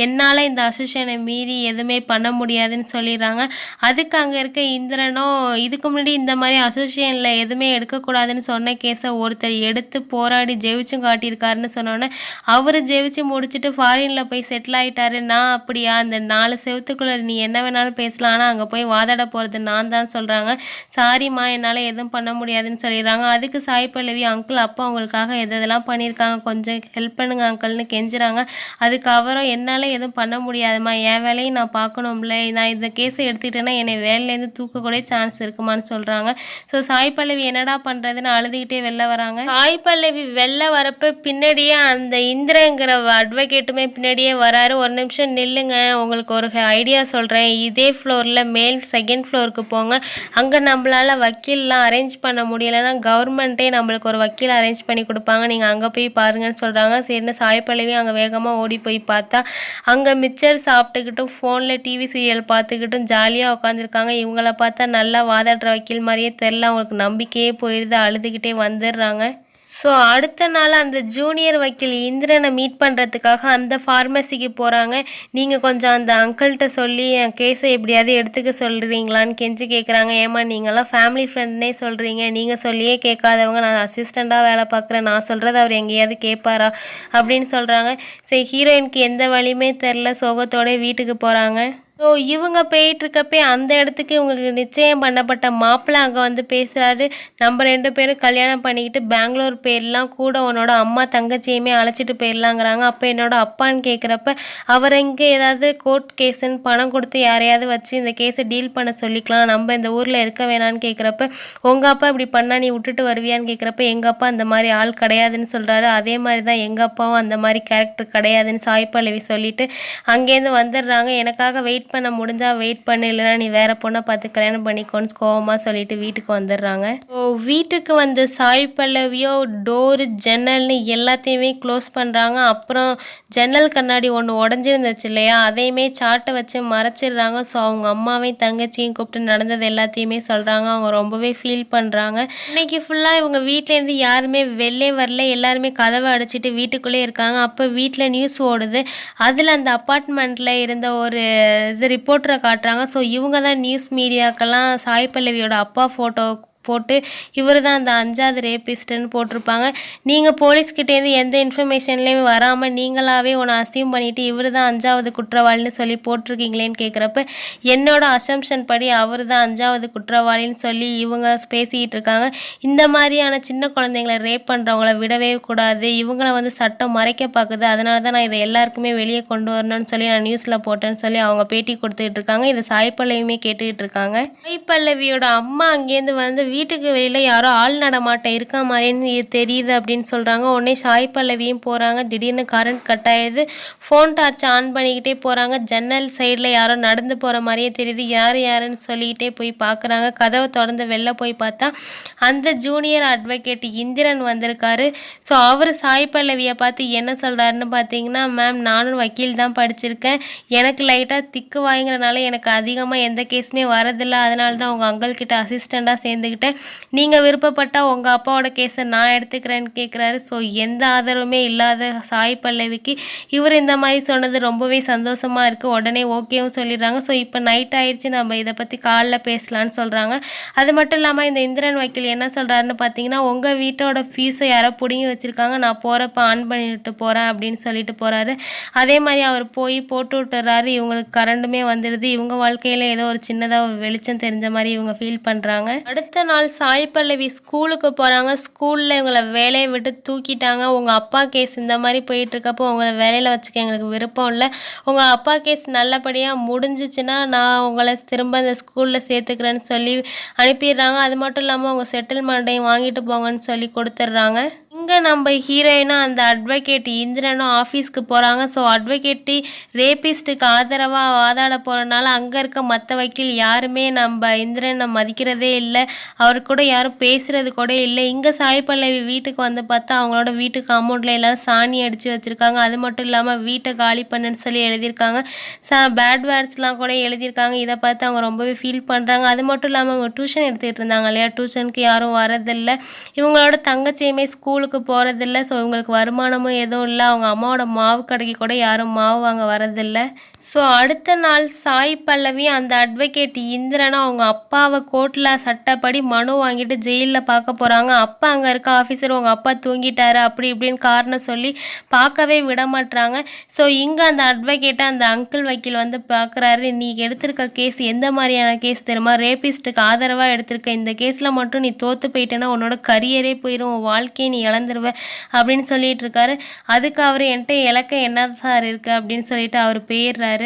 என்னால் இந்த அசோசியேஷனை மீறி எதுவுமே பண்ண முடியாதுன்னு சொல்லிடுறாங்க. அதுக்கு அங்கே இருக்க இந்திரனோ இதுக்கு முன்னாடி இந்த மாதிரி அசோசியேஷனில் எதுவுமே எடுக்கக்கூடாதுன்னு சொன்ன கேஸை ஒருத்தர் எடுத்து போராடி ஜெயிச்சும் காட்டியிருக்காருன்னு சொன்னோன்னே அவர் ஜெயிச்சு முடிச்சுட்டு ஃபாரினில் போய் செட்டில் ஆகிட்டாரு. நான் அப்படியா, அந்த 4 செவத்துக்குள்ளே நீ என்ன வேணாலும் பேசலாம், ஆனால் அங்கே போய் வாதாட போகிறது நான் தான் சொல்கிறாங்க. சாரிம்மா, என்னால் எதுவும் பண்ண முடியாதுன்னு சொல்லிடுறாங்க. அதுக்கு சாய் பல்லவி அங்கிள் அப்பா உங்களுக்காக எதெல்லாம் பண்ணியிருக்காங்க, கொஞ்சம் ஹெல்ப் பண்ணுங்க அங்கிள்னு கெஞ்சுறாங்க. அதுக்கு அவரும் என்னால் எதுவும் பண்ண முடியாதுமா, என் வேலையை நான் பார்க்கணும்ல, நான் இந்த கேஸை எடுத்துக்கிட்டேன்னா என்னை வேலையிலேருந்து தூக்கக்கூட சான்ஸ் இருக்குமான்னு சொல்கிறாங்க. ஸோ சாய் பல்லவி என்னடா பண்ணுறதுன்னு அழுதுகிட்டே வெளில வராங்க. சாய் பல்லவி வெளில வரப்போ பின்னாடியே அந்த இந்திரங்கிற அட்வொகேட்டுமே பின்னாடியே வராரு. ஒரு நிமிஷம் நில்லுங்க, உங்களுக்கு ஒரு ஐடியா சொல்கிறேன். இதே ஃப்ளோரில் மேல் 2nd ஃப்ளோருக்கு போங்க. அங்கே நம்மளால் வக்கீல்லாம் அரேஞ்ச் பண்ண முடியலைன்னா கவர்மெண்ட்டே நம்மளுக்கு ஒரு வக்கீல் அரேஞ்ச் பண்ணி கொடுப்பாங்க, நீங்கள் அங்கே போய் பாருங்கன்னு சொல்கிறாங்க. சரின்னு சாய் பல்லவி அங்கே வேகமாக ஓடி போய் பார்த்தா அங்கே மிச்சர் சாப்பிட்டுக்கிட்டும் ஃபோனில் டிவி சீரியல் பார்த்துக்கிட்டும் ஜாலியாக உட்காந்துருக்காங்க. இவங்கள பார்த்தா நல்லா வாதாடுற வக்கீல் மாதிரியே தெரில. அவங்களுக்கு நம்பிக்கையே போயிடுது. அழுதுகிட்டே வந்துடுறாங்க. ஸோ அடுத்த நாள் அந்த ஜூனியர் வக்கீல் இந்திரனை மீட் பண்ணுறதுக்காக அந்த ஃபார்மசிக்கு போகிறாங்க. நீங்கள் கொஞ்சம் அந்த அங்கிள்கிட்ட சொல்லி என் கேஸை எப்படியாவது எடுத்துக்க சொல்கிறீங்களான்னு கெஞ்சி கேட்குறாங்க. ஏமா, நீங்களாம் ஃபேமிலி ஃப்ரெண்ட்னே சொல்கிறீங்க, நீங்கள் சொல்லியே கேட்காதவங்க, நான் அசிஸ்டண்ட்டாக வேலை பார்க்குறேன், நான் சொல்கிறது அவர் எங்கேயாவது கேட்பாரா அப்படின்னு சொல்கிறாங்க. சரி, ஹீரோயினுக்கு எந்த வழியுமே தெரில, சோகத்தோட வீட்டுக்கு போகிறாங்க. ஸோ இவங்க போயிட்டுருக்கப்பே அந்த இடத்துக்கு இவங்களுக்கு நிச்சயம் பண்ணப்பட்ட மாப்பிள்ளை அங்கே வந்து பேசுகிறாரு. நம்ம 2 பேரும் கல்யாணம் பண்ணிக்கிட்டு பெங்களூர் போயிடலாம், கூட உன்னோட அம்மா தங்கச்சியுமே அழைச்சிட்டு போயிடலாங்கிறாங்க. அப்போ என்னோட அப்பான்னு கேட்குறப்ப அவர் இங்கே ஏதாவது கோர்ட் கேஸுன்னு பணம் கொடுத்து யாரையாவது வச்சு இந்த கேஸை டீல் பண்ண சொல்லிக்கலாம், நம்ம இந்த ஊரில் இருக்க வேணான்னு கேட்குறப்ப உங்கள் அப்பா இப்படி பண்ணால் நீ விட்டுட்டு வருவியான்னு கேட்குறப்ப எங்கள் அப்பா அந்த மாதிரி ஆள் கிடையாதுன்னு சொல்கிறாரு. அதே மாதிரி தான் எங்கள் அப்பாவும் அந்த மாதிரி கேரக்டர் கிடையாதுன்னு சாய் பல்லவி சொல்லிவிட்டு அங்கேருந்து வந்துடுறாங்க. எனக்காக வெயிட் பண்ண முடிஞ்சா வெயிட் பண்ணு, இல்லைனா நீ வேற பொண்ணை பார்த்து கல்யாணம் பண்ணிக்கோன்னு கோவமாக சொல்லிட்டு வீட்டுக்கு வந்துடுறாங்க. ஸோ வீட்டுக்கு வந்து சாய் பல்லவியோ டோரு ஜன்னல்னு எல்லாத்தையுமே க்ளோஸ் பண்ணுறாங்க. அப்புறம் ஜன்னல் கண்ணாடி ஒன்று உடஞ்சிருந்துச்சு இல்லையா, அதையுமே சாட்டை வச்சு மறைச்சிடுறாங்க. ஸோ அவங்க அம்மாவையும் தங்கச்சியும் கூப்பிட்டு நடந்தது எல்லாத்தையுமே சொல்கிறாங்க. அவங்க ரொம்பவே ஃபீல் பண்ணுறாங்க. இன்னைக்கு ஃபுல்லாக இவங்க வீட்டிலேருந்து யாருமே வெளிலே வரல, எல்லாருமே கதவை அடைச்சிட்டு வீட்டுக்குள்ளே இருக்காங்க. அப்போ வீட்டில் நியூஸ் ஓடுது. அதில் அந்த அப்பார்ட்மெண்ட்டில் இருந்த ஒரு இது ரிப்போர்ட்டரை காட்டுறாங்க. ஸோ இவங்க தான் நியூஸ் மீடியாக்கெல்லாம் சாய் பல்லவியோட அப்பா ஃபோட்டோ போட்டு இவர் தான் அந்த 5வது ரேபிஸ்ட்டுன்னு போட்டிருப்பாங்க. நீங்கள் போலீஸ்கிட்டேருந்து எந்த இன்ஃபர்மேஷன்லேயும் வராமல் நீங்களாகவே ஒன்று அசியூம் பண்ணிவிட்டு இவர் தான் 5வது குற்றவாளின்னு சொல்லி போட்டிருக்கீங்களேன்னு கேட்குறப்ப என்னோட அசம்ஷன் படி அவர் தான் 5வது குற்றவாளின்னு சொல்லி இவங்க பேசிக்கிட்டு இருக்காங்க. இந்த மாதிரியான சின்ன குழந்தைங்களை ரேப் பண்ணுறவங்கள விடவே கூடாது, இவங்கள வந்து சட்டம் மறைக்க பார்க்குது, அதனால தான் நான் இதை எல்லாருக்குமே வெளியே கொண்டு வரணும்னு சொல்லி நான் நியூஸில் போட்டேன்னு சொல்லி அவங்க பேட்டி கொடுத்துக்கிட்டு இருக்காங்க. இதை சாய் பல்லவியுமே கேட்டுக்கிட்டு இருக்காங்க. சாய் பல்லவியோட அம்மா அங்கேருந்து வந்து வீட்டுக்கு வெளியில் யாரோ ஆள் நடமாட்டம் இருக்க மாதிரின்னு தெரியுது அப்படின்னு சொல்கிறாங்க. உடனே சாய் பல்லவியும் போகிறாங்க. திடீர்னு கரண்ட் கட் ஆகிடுது. ஃபோன் டார்ச் ஆன் பண்ணிக்கிட்டே போகிறாங்க. ஜன்னல் சைடில் யாரோ நடந்து போகிற மாதிரியே தெரியுது. யாருன்னு சொல்லிக்கிட்டே போய் பார்க்குறாங்க. கதவை திறந்து வெளில போய் பார்த்தா அந்த ஜூனியர் அட்வொகேட் இந்திரன் வந்திருக்காரு. ஸோ அவர் சாய் பல்லவியை பார்த்து என்ன சொல்கிறாருன்னு பார்த்தீங்கன்னா, மேம் நானும் வக்கீல் தான் படிச்சிருக்கேன், எனக்கு லைட்டாக திக்கு வாங்கிறனால எனக்கு அதிகமாக எந்த கேஸுமே வரதில்லை, அதனால தான் உங்கள் அங்கிள்கிட்ட அசிஸ்டண்ட்டாக சேர்ந்துக்கிட்டேன், நீங்கள் விருப்பப்பட்டால் உங்கள் அப்பாவோட கேஸை நான் எடுத்துக்கிறேன்னு கேட்குறாரு. ஸோ எந்த ஆதரவுமே இல்லாத சாய் பல்லவிக்கு இவர் இந்த மாதிரி சொன்னது ரொம்பவே சந்தோஷமாக இருக்குது. உடனே ஓகேவும் சொல்லிடுறாங்க. ஸோ இப்போ நைட் ஆயிடுச்சு, நம்ம இதை பற்றி காலைல பேசலான்னு சொல்கிறாங்க. அது மட்டும் இல்லாமல் இந்த இந்திரன் வக்கீல் என்ன சொல்கிறாருன்னு பார்த்தீங்கன்னா, உங்கள் வீட்டோட ஃபீஸை யாரோ பிடுங்கி வச்சுருக்காங்க, நான் போகிறப்ப ஆன் பண்ணிட்டு போகிறேன் அப்படின்னு சொல்லிட்டு போகிறாரு. அதே மாதிரி அவர் போய் போட்டு விட்டுறாரு. இவங்களுக்கு கரண்டுமே வந்துடுது. இவங்க வாழ்க்கையில் ஏதோ ஒரு சின்னதாக ஒரு வெளிச்சம் தெரிஞ்ச மாதிரி இவங்க ஃபீல் பண்ணுறாங்க. அடுத்த நாள் சாய் பல்லவி ஸ்கூலுக்கு போகிறாங்க. ஸ்கூலில் இவங்களை வேலையை விட்டு தூக்கிட்டாங்க. உங்கள் அப்பா கேஸ் இந்த மாதிரி போயிட்டுருக்கப்போ உங்களை வேலையில் வச்சுக்க எங்களுக்கு விருப்பம் இல்லை, உங்கள் அப்பா கேஸ் நல்லபடியாக முடிஞ்சிச்சுன்னா நான் உங்களை திரும்ப இந்த ஸ்கூலில் சேர்த்துக்கிறேன்னு சொல்லி அனுப்பிடுறாங்க. அது மட்டும் இல்லாமல் உங்கள் செட்டில்மெண்ட்டையும் வாங்கிட்டு போங்கன்னு சொல்லி கொடுத்துட்றாங்க. இங்கே நம்ம ஹீரோயினும் அந்த அட்வொகேட் இந்திரனும் ஆஃபீஸ்க்கு போகிறாங்க. ஸோ அட்வொகேட்டு ரேபிஸ்ட்டுக்கு ஆதரவாக வாதாட போகிறனால அங்கே இருக்க மற்ற வக்கீல் யாருமே நம்ம இந்திரனை மதிக்கிறதே இல்லை, அவர் கூட யாரும் பேசுகிறது கூட இல்லை. இங்கே சாய் பல்லவி வீட்டுக்கு வந்து பார்த்தா அவங்களோட வீட்டு காம்பவுண்டில் எல்லோரும் சாணி அடித்து வச்சுருக்காங்க. அது மட்டும் இல்லாமல் வீட்டை காலி பண்ணுன்னு சொல்லி எழுதியிருக்காங்க. பேட் வேர்ட்ஸ்லாம் கூட எழுதியிருக்காங்க. இதை பார்த்து அவங்க ரொம்பவே ஃபீல் பண்ணுறாங்க. அது மட்டும் இல்லாமல் அவங்க டியூஷன் எடுத்துகிட்டு இருந்தாங்க இல்லையா, டியூஷனுக்கு யாரும் வரதில்லை. இவங்களோட தங்கச்சியுமே ஸ்கூலுக்கு போகிறதில்ல. ஸோ இவங்களுக்கு வருமானமும் எதுவும் இல்லை. அவங்க அம்மாவோட மாவு கடைக்கு கூட யாரும் மாவு வாங்க வரதில்லை. ஸோ அடுத்த நாள் சாய் பல்லவி அந்த அட்வொகேட் இந்திரனும் அவங்க அப்பாவை கோர்ட்டில் சட்டப்படி மனு வாங்கிட்டு ஜெயிலில் பார்க்க போகிறாங்க. அப்பா அங்கே இருக்க ஆஃபீஸர் உங்கள் அப்பா தூங்கிட்டாரு அப்படி இப்படின்னு காரணம் சொல்லி பார்க்கவே விட மாட்டுறாங்க. ஸோ இங்கே அந்த அட்வொகேட்டை அந்த அங்கிள் வக்கீல் வந்து பார்க்குறாரு. நீ எடுத்திருக்க கேஸ் எந்த மாதிரியான கேஸ் தெரியுமா, ரேபிஸ்ட்டுக்கு ஆதரவாக எடுத்திருக்க, இந்த கேஸில் மட்டும் நீ தோற்று போயிட்டேன்னா உன்னோட கரியரே போயிடும், உன் வாழ்க்கையை நீ இழந்துருவ அப்படின்னு சொல்லிட்டு இருக்காரு. அதுக்கு அவர் என்கிட்ட இலக்கம் என்ன சார் இருக்குது அப்படின்னு சொல்லிட்டு அவர் போயிடுறாரு.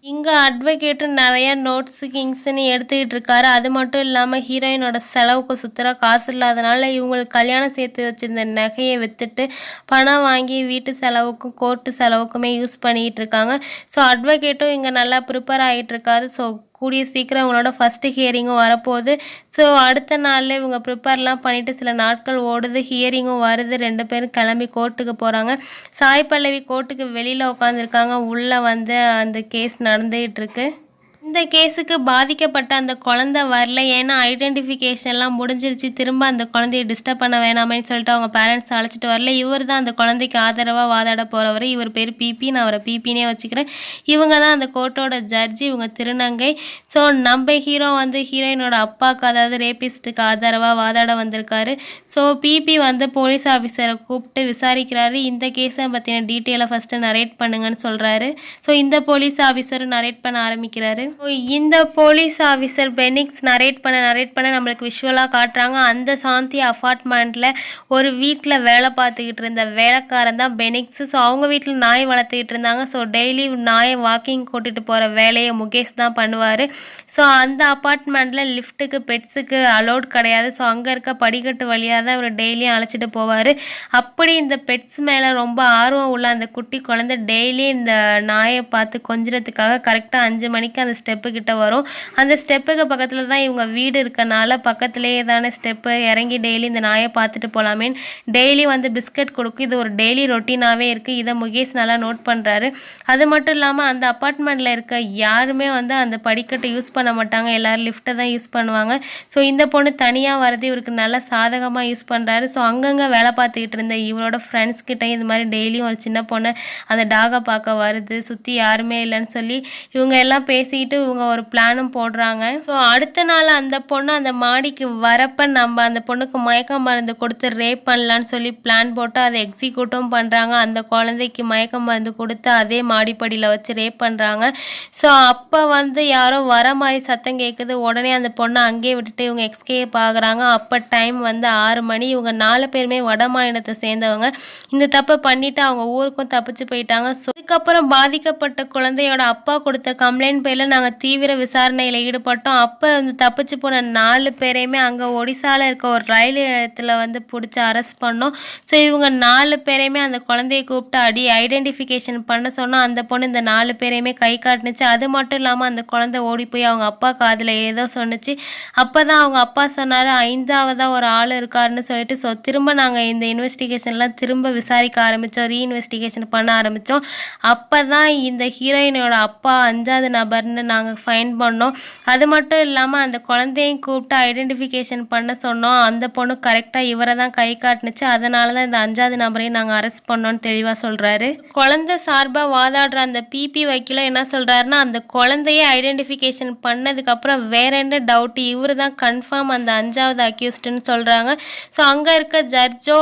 இங்கே அட்வொகேட்டும் நிறைய நோட்ஸு கிங்ஸ்ன்னு எடுத்துக்கிட்டு இருக்காரு. அது மட்டும் இல்லாமல் ஹீரோயினோட செலவுக்கு சுத்தராக காசு இல்லாதனால இவங்களுக்கு கல்யாணம் சேர்த்து வச்சுருந்த நகையை விற்றுட்டு பணம் வாங்கி வீட்டு செலவுக்கும் கோர்ட்டு செலவுக்குமே யூஸ் பண்ணிக்கிட்டு இருக்காங்க. ஸோ அட்வொகேட்டும் இங்கே நல்லா ப்ரிப்பேர் ஆகிட்டு இருக்காரு. ஸோ கூடிய சீக்கிரம் இவங்களோட ஃபஸ்ட்டு ஹியரிங்கும் வரப்போகுது. ஸோ அடுத்த நாளில் இவங்க ப்ரிப்பேர்லாம் பண்ணிவிட்டு சில நாட்கள் ஓடுது, ஹியரிங்கும் வருது. 2 பேரும் கிளம்பி கோர்ட்டுக்கு போகிறாங்க. சாய் பல்லவி கோர்ட்டுக்கு வெளியில் உட்காந்துருக்காங்க. உள்ளே வந்து அந்த கேஸ் நடந்துகிட்டு இருக்கு. இந்த கேஸுக்கு பாதிக்கப்பட்ட அந்த குழந்தை வரல, ஏன்னா ஐடென்டிஃபிகேஷன்லாம் முடிஞ்சிருச்சு, திரும்ப அந்த குழந்தைய டிஸ்டர்ப் பண்ண வேணாமேன்னு சொல்லிட்டு அவங்க பேரண்ட்ஸ் அழைச்சிட்டு வரல. இவர் தான் அந்த குழந்தைக்கு ஆதரவாக வாதாட போகிறவர். இவர் பேர் பிபி, நான் அவரை பிபினே வச்சுக்கிறேன். இவங்க தான் அந்த கோர்ட்டோட ஜட்ஜி, இவங்க திருநங்கை. ஸோ நம்ம ஹீரோ வந்து ஹீரோயினோட அப்பாவுக்கு, அதாவது ரேபிஸ்ட்டுக்கு ஆதரவாக வாதாட வந்திருக்காரு. ஸோ பிபி வந்து போலீஸ் ஆஃபீஸரை கூப்பிட்டு விசாரிக்கிறாரு. இந்த கேஸை பற்றின டீட்டெயிலை ஃபஸ்ட்டு நரேட் பண்ணுங்கன்னு சொல்கிறாரு. ஸோ இந்த போலீஸ் ஆஃபீஸரும் நரேட் பண்ண ஆரம்பிக்கிறாரு. இந்த போலீஸ் ஆஃபீஸர் பெனிக்ஸ் நரேட் பண்ண நம்மளுக்கு விஷுவலாக காட்டுறாங்க. அந்த சாந்தி அப்பார்ட்மெண்ட்டில் ஒரு வீட்டில் வேலை பார்த்துக்கிட்டு இருந்த வேலைக்காரன் தான் பெனிக்ஸ். ஸோ அவங்க வீட்டில் நாய் வளர்த்துக்கிட்டு இருந்தாங்க. ஸோ டெய்லி நாயை வாக்கிங் கூட்டிகிட்டு போகிற வேலையை முகேஷ் தான் பண்ணுவார். ஸோ அந்த அப்பார்ட்மெண்ட்டில் லிஃப்ட்டுக்கு பெட்ஸுக்கு அலோட் கிடையாது. ஸோ அங்கே இருக்க படிக்கட்டு வழியாக தான் இவர் டெய்லியும் அழைச்சிட்டு போவார். அப்படி இந்த பெட்ஸ் மேலே ரொம்ப ஆர்வம் உள்ள அந்த குட்டி குழந்தை டெய்லி இந்த நாயை பார்த்து கொஞ்சிறதுக்காக கரெக்டாக 5 மணிக்கு அந்த ஸ்டெப்பு கிட்ட வரும். அந்த ஸ்டெப்புக்கு பக்கத்தில் தான் இவங்க வீடு இருக்கனால பக்கத்துலேயே தானே ஸ்டெப்பு இறங்கி டெய்லி இந்த நாயை பார்த்துட்டு போகலாமேன்னு டெய்லி வந்து பிஸ்கட் கொடுக்கும். இது ஒரு டெய்லி ரொட்டீனாகவே இருக்குது. இதை முகேஷ் நல்லா நோட் பண்ணுறாரு. அது மட்டும் இல்லாமல் அந்த அப்பார்ட்மெண்ட்டில் இருக்க யாருமே வந்து அந்த படிக்கட்டை யூஸ் பண்ண மாட்டாங்க. எல்லோரும் லிஃப்ட்டை தான் யூஸ் பண்ணுவாங்க. ஸோ இந்த பொண்ணு தனியாக வரது இவருக்கு நல்லா சாதகமாக யூஸ் பண்ணுறாரு. ஸோ அங்கங்கே வேலை பார்த்துக்கிட்டு இருந்த இவரோட ஃப்ரெண்ட்ஸ் கிட்டே இது மாதிரி டெய்லியும் ஒரு சின்ன பொண்ணு அந்த டாகை பார்க்க வருது, சுற்றி யாருமே இல்லைன்னு சொல்லி இவங்க எல்லாம் பேசிக்கிட்டு இவங்க ஒரு பிளானும் போடுறாங்க. ஸோ அடுத்த நாள் அந்த பொண்ணு அந்த மாடிக்கு வரப்ப நம்ம அந்த பொண்ணுக்கு மயக்க மருந்து கொடுத்து ரேப் பண்ணலான்னு சொல்லி பிளான் போட்டு அதை எக்ஸிக்யூட்டும் பண்ணுறாங்க. அந்த குழந்தைக்கு மயக்க மருந்து கொடுத்து அதே மாடிப்படியில் வச்சு ரேப் பண்ணுறாங்க. ஸோ அப்போ வந்து யாரோ வர மாதிரி சத்தம் கேட்குது. உடனே அந்த பொண்ணை அங்கேயே விட்டுட்டு இவங்க எஸ்கேப் ஆகுறாங்க. அப்போ டைம் வந்து 6 மணி. இவங்க 4 பேருமே வட மாநிலத்தை சேர்ந்தவங்க. இந்த தப்பை பண்ணிவிட்டு அவங்க ஊருக்கும் தப்பிச்சு போயிட்டாங்க. ஸோ அதுக்கப்புறம் பாதிக்கப்பட்ட குழந்தையோட அப்பா கொடுத்த கம்ப்ளைண்ட் பேரில் நாங்கள் தீவிர விசாரணையில் ஈடுபட்டோம். அப்போ வந்து தப்பிச்சு போன 4 பேரையுமே அங்கே ஒடிசாவில் இருக்க ஒரு ரயில் நிலையத்தில் வந்து பிடிச்சி அரெஸ்ட் பண்ணோம். ஸோ இவங்க 4 பேரையுமே அந்த குழந்தையை கூப்பிட்டு ஐடென்டிஃபிகேஷன் பண்ண சொன்னோம். அந்த பொண்ணு இந்த 4 பேரையுமே கை காட்டுனுச்சு. அது மட்டும் இல்லாமல் அந்த குழந்தை ஓடி போய் அவங்க அப்பா காதில் ஏதோ சொன்னிச்சு. அப்போ தான் அவங்க அப்பா சொன்னார் 5ஆவதாக ஒரு ஆள் இருக்காருன்னு சொல்லிட்டு. ஸோ திரும்ப நாங்கள் இந்த இன்வெஸ்டிகேஷன்லாம் திரும்ப விசாரிக்க ஆரம்பித்தோம், ரீஇன்வெஸ்டிகேஷன் பண்ண ஆரம்பித்தோம். அப்போ தான் இந்த ஹீரோயினோட அப்பா 5ஆவது நபர்னு நாங்கள் ஃபைன் பண்ணோம். அது மட்டும் இல்லாமல் அந்த குழந்தையும் கூப்பிட்டு ஐடென்டிஃபிகேஷன் பண்ண சொன்னோம். அந்த பொண்ணு கரெக்டாக இவரை தான் கை காட்டுனுச்சு. அதனால தான் இந்த 5ஆவது நபரையும் நாங்கள் அரெஸ்ட் பண்ணோன்னு தெளிவாக சொல்கிறாரு. குழந்தை சார்பாக வாதாடுற அந்த பிபி வக்கீல என்ன சொல்கிறாருன்னா, அந்த குழந்தையே ஐடென்டிஃபிகேஷன் பண்ணதுக்கப்புறம் வேற என்ன டவுட், இவர் தான் கன்ஃபார்ம் அந்த 5ஆவது அக்யூஸ்டுன்னு சொல்கிறாங்க. ஸோ அங்கே இருக்க ஜட்ஜோ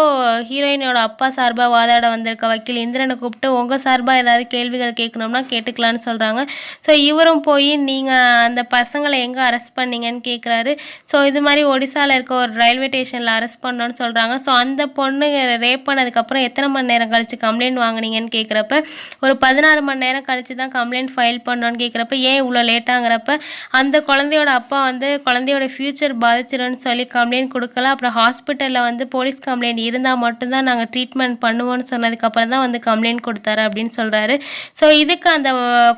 ஹீரோயினோட அப்பா சார்பாக வாதாட வந்திருக்க வக்கீல் இந்திரனை கூப்பிட்டு உங்கள் சார்பாக ஏதாவது கேள்விகள் கேட்கணும்னா கேட்டுக்கலான்னு சொல்கிறாங்க. ஸோ இவரும் போய் நீங்கள் அந்த பசங்களை எங்கே அரெஸ்ட் பண்ணீங்கன்னு கேட்குறாரு. ஸோ இது மாதிரி ஒடிசாவில் இருக்க ஒரு ரயில்வே ஸ்டேஷனில் அரெஸ்ட் பண்ணோன்னு சொல்கிறாங்க. ஸோ அந்த பொண்ணு ரேப் பண்ணதுக்கப்புறம் எத்தனை மணி நேரம் கழித்து கம்ப்ளைண்ட் வாங்கினீங்கன்னு கேட்குறப்ப ஒரு 16 மணி நேரம் கழித்து தான் கம்ப்ளைண்ட் ஃபைல் பண்ணோன்னு கேட்குறப்ப ஏன் இவ்வளோ லேட்டாகிறப்ப அந்த குழந்தையோட அப்பா வந்து குழந்தையோட ஃப்யூச்சர் பாதிச்சிடும்னு சொல்லி கம்ப்ளைண்ட் கொடுக்கல. அப்புறம் ஹாஸ்பிட்டலில் வந்து போலீஸ் கம்ப்ளைண்ட் இருந்தால் மட்டும்தான் நாங்கள் ட்ரீட்மெண்ட் பண்ணுவோன்னு சொன்னதுக்கப்புறம் தான் வந்து கம்ப்ளைண்ட் கொடுத்தாரு அப்படின்னு சொல்கிறாரு. ஸோ இதுக்கு அந்த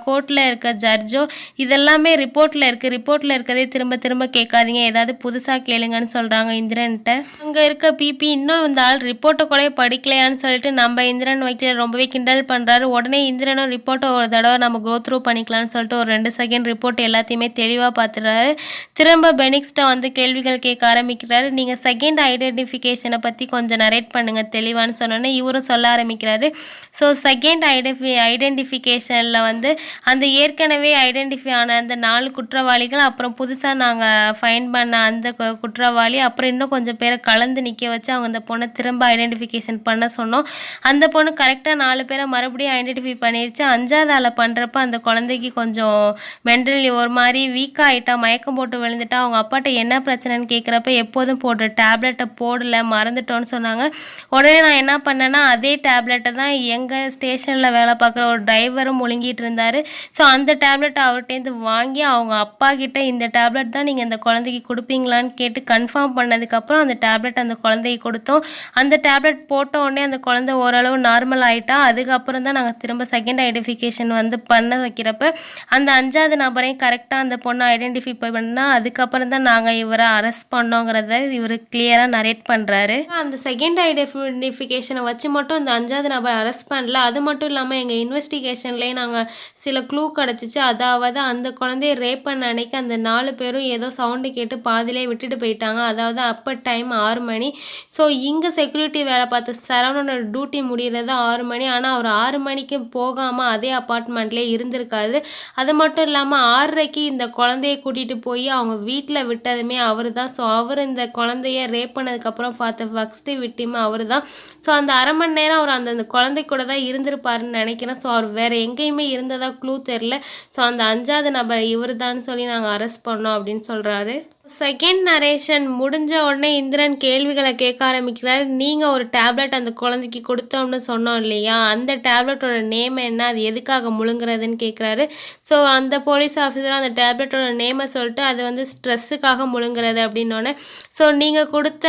கோர்ட்டில் இருக்க ஜட்ஜோ இதெல்லாமே ரிப்போர்ட்டில் இருக்கதே திரும்ப திரும்ப கேட்காதீங்க, ஏதாவது புதுசாக கேளுங்கன்னு சொல்கிறாங்க இந்திரன்ட்ட. அங்கே இருக்க பிபி இன்னும் இந்த ஆள் ரிப்போர்ட்டை கூட படிக்கலையான்னு சொல்லிட்டு நம்ம இந்திரன் வக்கீல் ரொம்பவே கிண்டல் பண்ணுறாரு. உடனே இந்திரனும் ரிப்போர்ட்டை ஒரு தடவை நம்ம கோ த்ரூ பண்ணிக்கலான்னு சொல்லிட்டு ஒரு 2 செகண்ட் ரிப்போர்ட் எல்லாத்தையுமே தெளிவாக பார்த்துடுறாரு. திரும்ப பெனிக்ஸ்ட்டை வந்து கேள்விகள் கேட்க ஆரம்பிக்கிறாரு. நீங்கள் செகண்ட் ஐடென்டிஃபிகேஷனை பற்றி கொஞ்சம் நரேட் பண்ணுங்கள் தெளிவான்னு சொன்னோன்னே இவரும் சொல்ல ஆரம்பிக்கிறாரு. ஸோ செகண்ட் ஐடென்டிஃபிகேஷனில் வந்து அந்த ஏற்கனவே ஐடென்டிஃபை ஆன அந்த 4 குற்றவாளிகள், அப்புறம் புதுசாக நாங்கள் ஃபைன் பண்ண அந்த குற்றவாளி, அப்புறம் இன்னும் கொஞ்சம் பேரை கலந்து நிற்க வச்சு அவங்க அந்த பொண்ணை திரும்ப ஐடென்டிஃபிகேஷன் பண்ண சொன்னோம். அந்த பொண்ணு கரெக்டாக 4 பேரை மறுபடியும் ஐடென்டிஃபை பண்ணிடுச்சு. 5ஆவது ஆளை பண்ணுறப்ப அந்த குழந்தைக்கு கொஞ்சம் மென்டலி ஒரு மாதிரி வீக்காக ஆகிட்டா, மயக்கம் போட்டு விழுந்துட்டா. அவங்க அப்பாட்ட என்ன பிரச்சனைன்னு கேட்குறப்ப எப்போதும் போடுற டேப்லெட்டை போடல, மறந்துட்டோன்னு சொன்னாங்க. உடனே நான் என்ன பண்ணேன்னா அதே டேப்லெட்டை தான் எங்கள் ஸ்டேஷனில் வேலை பார்க்குற ஒரு டிரைவரும் முழுங்கிட்டு இருந்தார். ஸோ அந்த டேப்லெட்டை அவர்கிட்டேருந்து வாங்கி அவங்க அப்பா கிட்ட இந்த டேப்லெட் தான் நீங்கள் இந்த குழந்தைக்கு கொடுப்பீங்களான்னு கேட்டு கன்ஃபார்ம் பண்ணதுக்கப்புறம் அந்த டேப்லெட் அந்த குழந்தைக்கு கொடுத்தோம். அந்த டேப்லெட் போட்ட உடனே அந்த குழந்தை ஓரளவு நார்மல் ஆகிட்டா. அதுக்கப்புறம் தான் நாங்கள் திரும்ப செகண்ட் ஐடென்டிஃபிகேஷன் வந்து பண்ண வைக்கிறப்ப அந்த 5ஆவது நபரையும் கரெக்டாக அந்த பொண்ணை ஐடென்டிஃபை பண்ணால் அதுக்கப்புறம் தான் நாங்கள் இவரை அரெஸ்ட் பண்ணோங்கிறத இவர் கிளியராக நரேட் பண்ணுறாரு. அந்த செகண்ட் ஐடென்டிஃபிகேஷனை வச்சு மட்டும் இந்த 5ஆவது நபரை அரெஸ்ட் பண்ணல. அது மட்டும் இல்லாமல் எங்கள் இன்வெஸ்டிகேஷன்லேயே நாங்கள் சில க்ளூ கிடச்சிச்சு. அதாவது அந்த குழந்தைய ரேப் பண்ண அன்னைக்கு அந்த 4 பேரும் ஏதோ சவுண்டு கேட்டு பாதிலே விட்டுட்டு போயிட்டாங்க. அதாவது அப்போ டைம் 6 மணி. ஸோ இங்கே செக்யூரிட்டி வேலை பார்த்த சரவணனோட டியூட்டி முடிகிறது 6 மணி. ஆனால் அவர் 6 மணிக்கு போகாமல் அதே அப்பார்ட்மெண்ட்லேயே இருந்திருக்காரு. அது மட்டும் இல்லாமல் 6:30க்கு இந்த குழந்தைய கூட்டிகிட்டு போய் அவங்க வீட்டில் விட்டதுமே அவர் தான். ஸோ அவர் இந்த குழந்தைய ரேப் பண்ணதுக்கப்புறம் பார்த்த ஃபஸ்ட்டு விக்டிம் அவர் தான். ஸோ அந்த அரை மணி நேரம் அவர் அந்த குழந்தை கூட தான் இருந்திருப்பாருன்னு நினைக்கிறேன். ஸோ அவர் வேறு எங்கேயுமே இருந்ததா க்ளூ தெரில. ஸோ அந்த 5ஆவது நபர் இவர் தான் சொல்லி நாங்கள் அரெஸ்ட் பண்ணோம் அப்படின்னு சொல்கிறாரு. செகண்ட் நரேஷன் முடிஞ்ச உடனே இந்திரன் கேள்விகளை கேட்க ஆரம்பிக்கிறார். நீங்கள் ஒரு டேப்லெட் அந்த குழந்தைக்கு கொடுத்தோம்னு சொன்னோம் இல்லையா, அந்த டேப்லெட்டோட நேம் என்ன, அது எதுக்காக முழுங்குறதுன்னு கேட்குறாரு. ஸோ அந்த போலீஸ் ஆஃபீஸர் அந்த டேப்லெட்டோட நேமை சொல்லிட்டு அது வந்து ஸ்ட்ரெஸ்ஸுக்காக முழுங்குறது அப்படின்னோடனே, ஸோ நீங்கள் கொடுத்த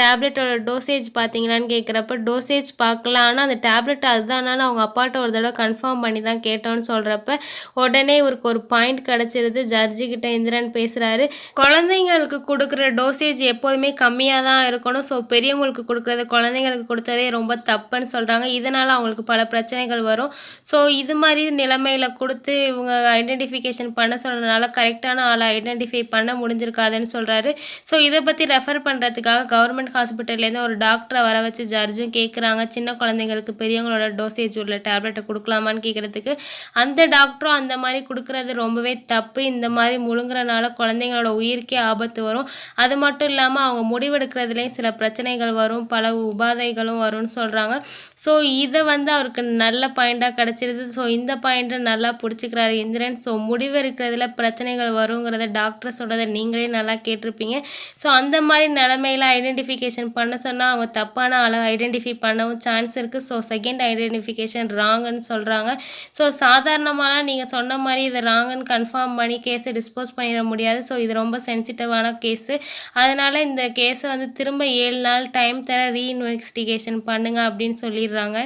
டேப்லெட்டோட டோசேஜ் பார்த்தீங்களான்னு கேட்குறப்ப, டோசேஜ் பார்க்கலாம், ஆனால் அந்த டேப்லெட் அதுதானான்னு அவங்க அப்பாட்ட ஒரு தடவை கன்ஃபார்ம் பண்ணி தான் கேட்டோன்னு சொல்கிறப்ப உடனே இவருக்கு ஒரு பாயிண்ட் கிடச்சிருது. ஜட்ஜிக்கிட்ட இந்திரன் பேசுகிறாரு. குழந்தைங்களுக்கு கொடுக்குற டோசேஜ் எப்போதுமே கம்மியாக தான் இருக்கணும். ஸோ பெரியவங்களுக்கு கொடுக்குறது குழந்தைங்களுக்கு கொடுத்ததே ரொம்ப தப்புன்னு சொல்கிறாங்க. இதனால் அவங்களுக்கு பல பிரச்சனைகள் வரும். ஸோ இது மாதிரி நிலைமையில் கொடுத்து இவங்க ஐடென்டிஃபிகேஷன் பண்ண சொன்னதுனால கரெக்டான ஆளை ஐடென்டிஃபை பண்ண முடிஞ்சிருக்காதுன்னு சொல்கிறாரு. ஸோ இதை பற்றி ரெஃபர் பண்ணுறதுக்காக கவர்மெண்ட் ஹாஸ்பிட்டல்லேருந்து ஒரு டாக்டரை வர வச்சு ஜட்ஜும் கேட்குறாங்க. சின்ன குழந்தைங்களுக்கு பெரியவங்களோட டோசேஜ் உள்ள டேப்லெட்டை கொடுக்கலாமான்னு கேட்குறதுக்கு அந்த டாக்டரும் அந்த மாதிரி கொடுக்குறது ரொம்பவே தப்பு. இந்த மாதிரி முழுங்குறனால குழந்தைங்களோட உயிருக்கே ஆபத்து வரும். அது மட்டும் இல்லாமல் அவங்க முடிவெடுக்கிறதுலேயும் சில பிரச்சனைகள் வரும், பல உபாதைகளும் வரும்னு சொல்கிறாங்க. ஸோ இதை வந்து அவருக்கு நல்ல பாயிண்டாக கிடச்சிருது. ஸோ இந்த பாயிண்ட்டை நல்லா பிடிச்சிக்கிறாரு இந்திரன். ஸோ முடிவெடுக்கிறதுல பிரச்சனைகள் வருங்கிறத டாக்டர் சொல்கிறத நீங்களே நல்லா கேட்டிருப்பீங்க. ஸோ அந்த மாதிரி நிலமையில் ஐடென்டிஃபிகேஷன் பண்ண சொன்னால் அவங்க தப்பான ஆளை ஐடென்டிஃபை பண்ணவும் சான்ஸ் இருக்குது. ஸோ செகண்ட் ஐடென்டிஃபிகேஷன் ராங்குன்னு சொல்கிறாங்க. ஸோ சாதாரணமாக நீங்கள் சொன்ன மாதிரி இதை ராங்குன்னு கன்ஃபார்ம் பண்ணி கேஸை டிஸ்போஸ் பண்ணிட முடியாது. ஸோ இது ரொம்ப சென்சிட்டிவான கேஸு. அதனால் இந்த கேஸை வந்து திரும்ப 7 நாள் டைம் தர ரீஇன்வெஸ்டிகேஷன் பண்ணுங்க அப்படின்னு சொல்லிடுறாங்க.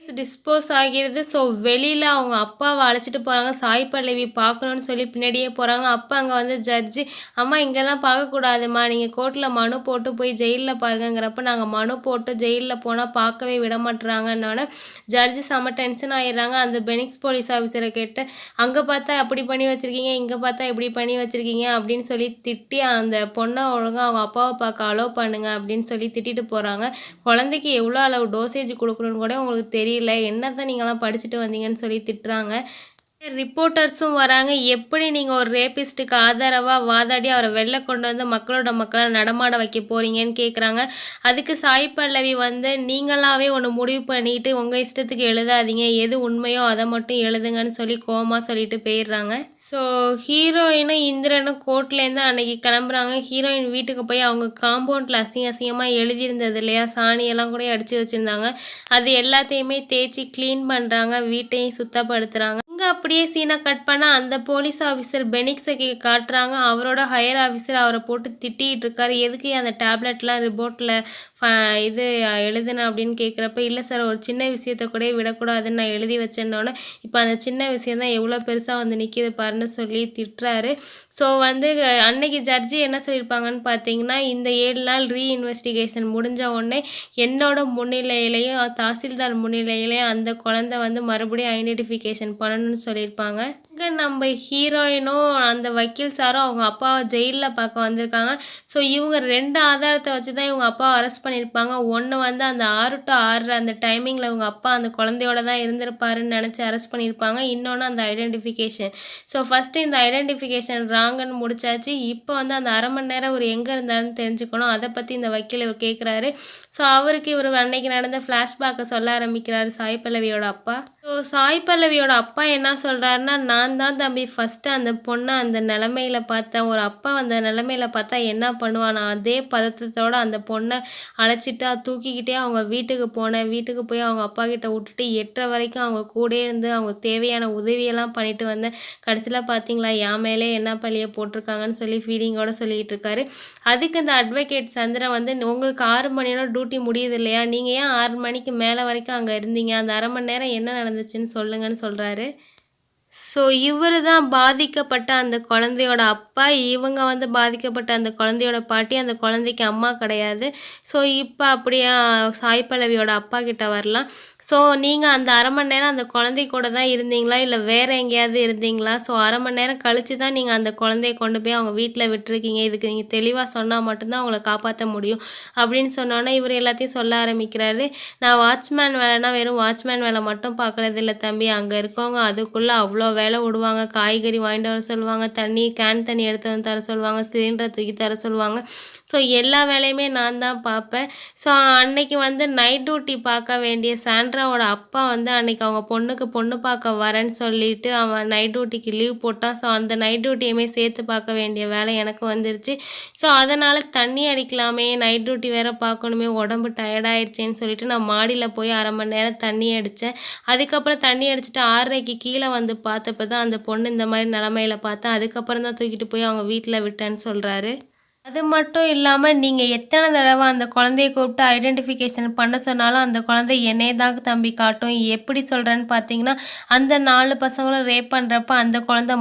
டிஸ்போஸ் ஆகிறது. ஸோ வெளியில் அவங்க அப்பாவை அழைச்சிட்டு போகிறாங்க. சாய் பல்லவி பார்க்கணுன்னு சொல்லி பின்னாடியே போகிறாங்க. அப்போ அங்கே வந்து ஜட்ஜி, அம்மா இங்கெல்லாம் பார்க்கக்கூடாதும்மா, நீங்கள் கோர்ட்டில் மனு போட்டு போய் ஜெயிலில் பாருங்கிறப்ப நாங்கள் மனு போட்டு ஜெயிலில் போனால் பார்க்கவே விட மாட்டுறாங்கன்னொன்னே ஜட்ஜி செம்ம டென்ஷன் ஆகிடுறாங்க. அந்த பெனிக்ஸ் போலீஸ் ஆஃபீஸரை கேட்டு, அங்கே பார்த்தா அப்படி பண்ணி வச்சுருக்கீங்க, இங்கே பார்த்தா இப்படி பண்ணி வச்சுருக்கீங்க அப்படின்னு சொல்லி திட்டி அந்த பொண்ணை ஒழுங்காக அவங்க அப்பாவை பார்க்க அலோவ் பண்ணுங்க அப்படின்னு சொல்லி திட்டிட்டு போகிறாங்க. குழந்தைக்கு எவ்வளோ அளவு டோசேஜ் கொடுக்கணுன்னு கூட உங்களுக்கு தெரியல, என்னதான் நீங்களாம் படிச்சுட்டு வந்தீங்கன்னு சொல்லி திட்டுறாங்க. ரிப்போர்ட்டர்ஸும் வராங்க. எப்படி நீங்கள் ஒரு ரேபிஸ்ட்டுக்கு ஆதரவாக வாதாடி அவரை வெளில கொண்டு வந்து மக்களாக நடமாட வைக்க போகிறீங்கன்னு கேட்குறாங்க. அதுக்கு சாய் பல்லவி வந்து, நீங்களாவே ஒன்று முடிவு பண்ணிட்டு உங்கள் இஷ்டத்துக்கு எழுதாதீங்க, எது உண்மையோ அதை மட்டும் எழுதுங்கன்னு சொல்லி கோவமாக சொல்லிட்டு போயிடுறாங்க. ஸோ ஹீரோயினும் இந்திரனும் கோர்ட்லேருந்து அன்றைக்கி கிளம்புறாங்க. ஹீரோயின் வீட்டுக்கு போய் அவங்க காம்பவுண்டில் அசிங்கமாக எழுதியிருந்தது இல்லையா, சாணியெல்லாம் கூட அடித்து வச்சுருந்தாங்க, அது எல்லாத்தையுமே தேய்ச்சி க்ளீன் பண்ணுறாங்க, வீட்டையும் சுத்தப்படுத்துகிறாங்க. இங்கே அப்படியே சீனை கட் பண்ணால் அந்த போலீஸ் ஆஃபீஸர் பெனிக்ஸை காட்டுறாங்க. அவரோட ஹையர் ஆஃபீஸர் அவரை போட்டு திட்டிகிட்டு இருக்காரு. எதுக்கு அந்த டேப்லெட்லாம் ரிப்போர்ட்டில் இது எழுதுனேன் அப்படின்னு கேட்குறப்ப, இல்லை சார் ஒரு சின்ன விஷயத்த கூட விடக்கூடாதுன்னு நான் எழுதி வச்சேன்னொன்னே, இப்போ அந்த சின்ன விஷயம் தான் எவ்வளோ பெருசாக வந்து நிற்கிது பாருன்னு சொல்லி திட்டுறாரு. ஸோ வந்து அன்னைக்கு ஜட்ஜி என்ன சொல்லியிருப்பாங்கன்னு பார்த்தீங்கன்னா, இந்த 7 நாள் ரீஇன்வெஸ்டிகேஷன் முடிஞ்ச உடனே என்னோட முன்னிலையிலையும் தாசில்தார் முன்னிலையிலையும் அந்த குழந்தை வந்து மறுபடியும் ஐடென்டிஃபிகேஷன் பண்ணணும்னு சொல்லியிருப்பாங்க. இங்கே நம்ம ஹீரோயினும் அந்த வக்கீல் சாரும் அவங்க அப்பாவை ஜெயிலில் பார்க்க வந்திருக்காங்க. ஸோ இவங்க 2 ஆதாரத்தை வச்சு தான் இவங்க அப்பாவை அரெஸ்ட் பண்ணியிருப்பாங்க. ஒன்று வந்து அந்த 6 to 6 அந்த டைமிங்கில் இவங்க அப்பா அந்த குழந்தையோட தான் இருந்திருப்பாருன்னு நினச்சி அரெஸ்ட் பண்ணியிருப்பாங்க. இன்னொன்று அந்த ஐடென்டிஃபிகேஷன். ஸோ ஃபஸ்ட்டு இந்த ஐடென்டிஃபிகேஷன் ராங்குன்னு முடிச்சாச்சு. இப்போ வந்து அந்த அரை மணி நேரம் இவர் எங்கே இருந்தாருன்னு தெரிஞ்சுக்கணும். அதை பற்றி இந்த வக்கீல் இவர் கேட்குறாரு. ஸோ அவருக்கு இவர் அன்னைக்கு நடந்த ஃப்ளாஷ்பேக்கை சொல்ல ஆரம்பிக்கிறாரு சாய் பல்லவியோட அப்பா. ஸோ சாய் பல்லவியோட அப்பா என்ன சொல்கிறாருன்னா, நான் தான் தம்பி ஃபஸ்ட்டு அந்த பொண்ணை அந்த நிலமையில பார்த்தேன். ஒரு அப்பா அந்த நிலமையில பார்த்தா என்ன பண்ணுவான், நான் அதே பதற்றத்தோடு அந்த பொண்ணை அழைச்சிட்டு தூக்கிக்கிட்டே அவங்க வீட்டுக்கு போனேன். வீட்டுக்கு போய் அவங்க அப்பா கிட்ட விட்டுட்டு 8:30 வரைக்கும் அவங்க கூடயே இருந்து அவங்க தேவையான உதவியெல்லாம் பண்ணிட்டு வந்தேன். கடைசியில் பார்த்தீங்களா என் மேலே என்ன பழியை போட்டிருக்காங்கன்னு சொல்லி ஃபீலிங்கோடு சொல்லிகிட்டு இருக்காரு. அதுக்கு இந்த அட்வொகேட் சந்திரன் வந்து, உங்களுக்கு 6 மணியோட டியூட்டி முடியுது இல்லையா, நீங்கள் ஏன் 6 மணிக்கு மேலே வரைக்கும் அங்கே இருந்தீங்க, அந்த அரை மணி நேரம் என்ன நடந்துச்சுன்னு சொல்லுங்கன்னு சொல்கிறாரு. ஸோ இவர் தான் பாதிக்கப்பட்ட அந்த குழந்தையோட அப்பா. இவங்க வந்து பாதிக்கப்பட்ட அந்த குழந்தையோட பாட்டி. அந்த குழந்தைக்கு அம்மா கிடையாது. ஸோ இப்போ அப்படியே சாய் பல்லவியோட அப்பா கிட்ட வரலாம். ஸோ நீங்கள் அந்த அரை மணி நேரம் அந்த குழந்தை கூட தான் இருந்தீங்களா, இல்லை வேறு எங்கேயாவது இருந்தீங்களா? ஸோ அரை மணி நேரம் கழித்து தான் நீங்கள் அந்த குழந்தைய கொண்டு போய் அவங்க வீட்டில் விட்டுருக்கீங்க. இதுக்கு நீங்கள் தெளிவாக சொன்னால் மட்டும்தான் அவங்கள காப்பாற்ற முடியும் அப்படின்னு சொன்னோன்னே இவர் எல்லாத்தையும் சொல்ல ஆரம்பிக்கிறாரு. நான் வாட்ச்மேன் வேலைனா வெறும் வாட்ச்மேன் வேலை மட்டும் பார்க்குறது இல்லை தம்பி, அங்கே இருக்கவங்க அதுக்குள்ளே அவ்வளோ வேலை விடுவாங்க. காய்கறி வாங்கிட்டு வர சொல்லுவாங்க, கேன் தண்ணி எடுத்து வந்து தர சொல்லுவாங்க, சிலிண்டரை தூக்கி தர சொல்லுவாங்க. ஸோ எல்லா வேலையுமே நான் தான் பார்ப்பேன். ஸோ அன்னைக்கு வந்து நைட் டியூட்டி பார்க்க வேண்டிய சாண்ட்ராவோட அப்பா வந்து அன்னைக்கு அவங்க பொண்ணுக்கு பொண்ணு பார்க்க வரேன்னு சொல்லிட்டு அவன் நைட் டியூட்டிக்கு லீவ் போட்டான். ஸோ அந்த நைட் டியூட்டியுமே சேர்த்து பார்க்க வேண்டிய வேலை எனக்கு வந்துருச்சு. ஸோ அதனால் தண்ணி அடிக்கலாமே, நைட் டியூட்டி வேறு பார்க்கணுமே, உடம்பு டயர்டாயிடுச்சேன்னு சொல்லிட்டு நான் மாடியில் போய் 1/2 மணி நேரம் தண்ணி அடித்தேன். அதுக்கப்புறம் தண்ணி அடிச்சுட்டு 6:30க்கு கீழே வந்து பார்த்தப்ப தான் அந்த பொண்ணு இந்த மாதிரி நிலமையில பார்த்தேன். அதுக்கப்புறம் தான் தூக்கிட்டு போய் அவங்க வீட்டில் விட்டேன்னு சொல்கிறாரு. அது மட்டும் இல்லாம, நீங்க எத்தன தடவ அந்த குழந்தைய கூப்பிட்டு ஐடென்டிஃபிகேஷன் பண்ண சொன்னாலும், அந்த குழந்தை என்னைய தான் தம்பி காட்டும். எப்படி சொல்றேன்னு பார்த்தீங்கன்னா, அந்த 4 பசங்களும் ரேப் பண்றப்ப அந்த குழந்தை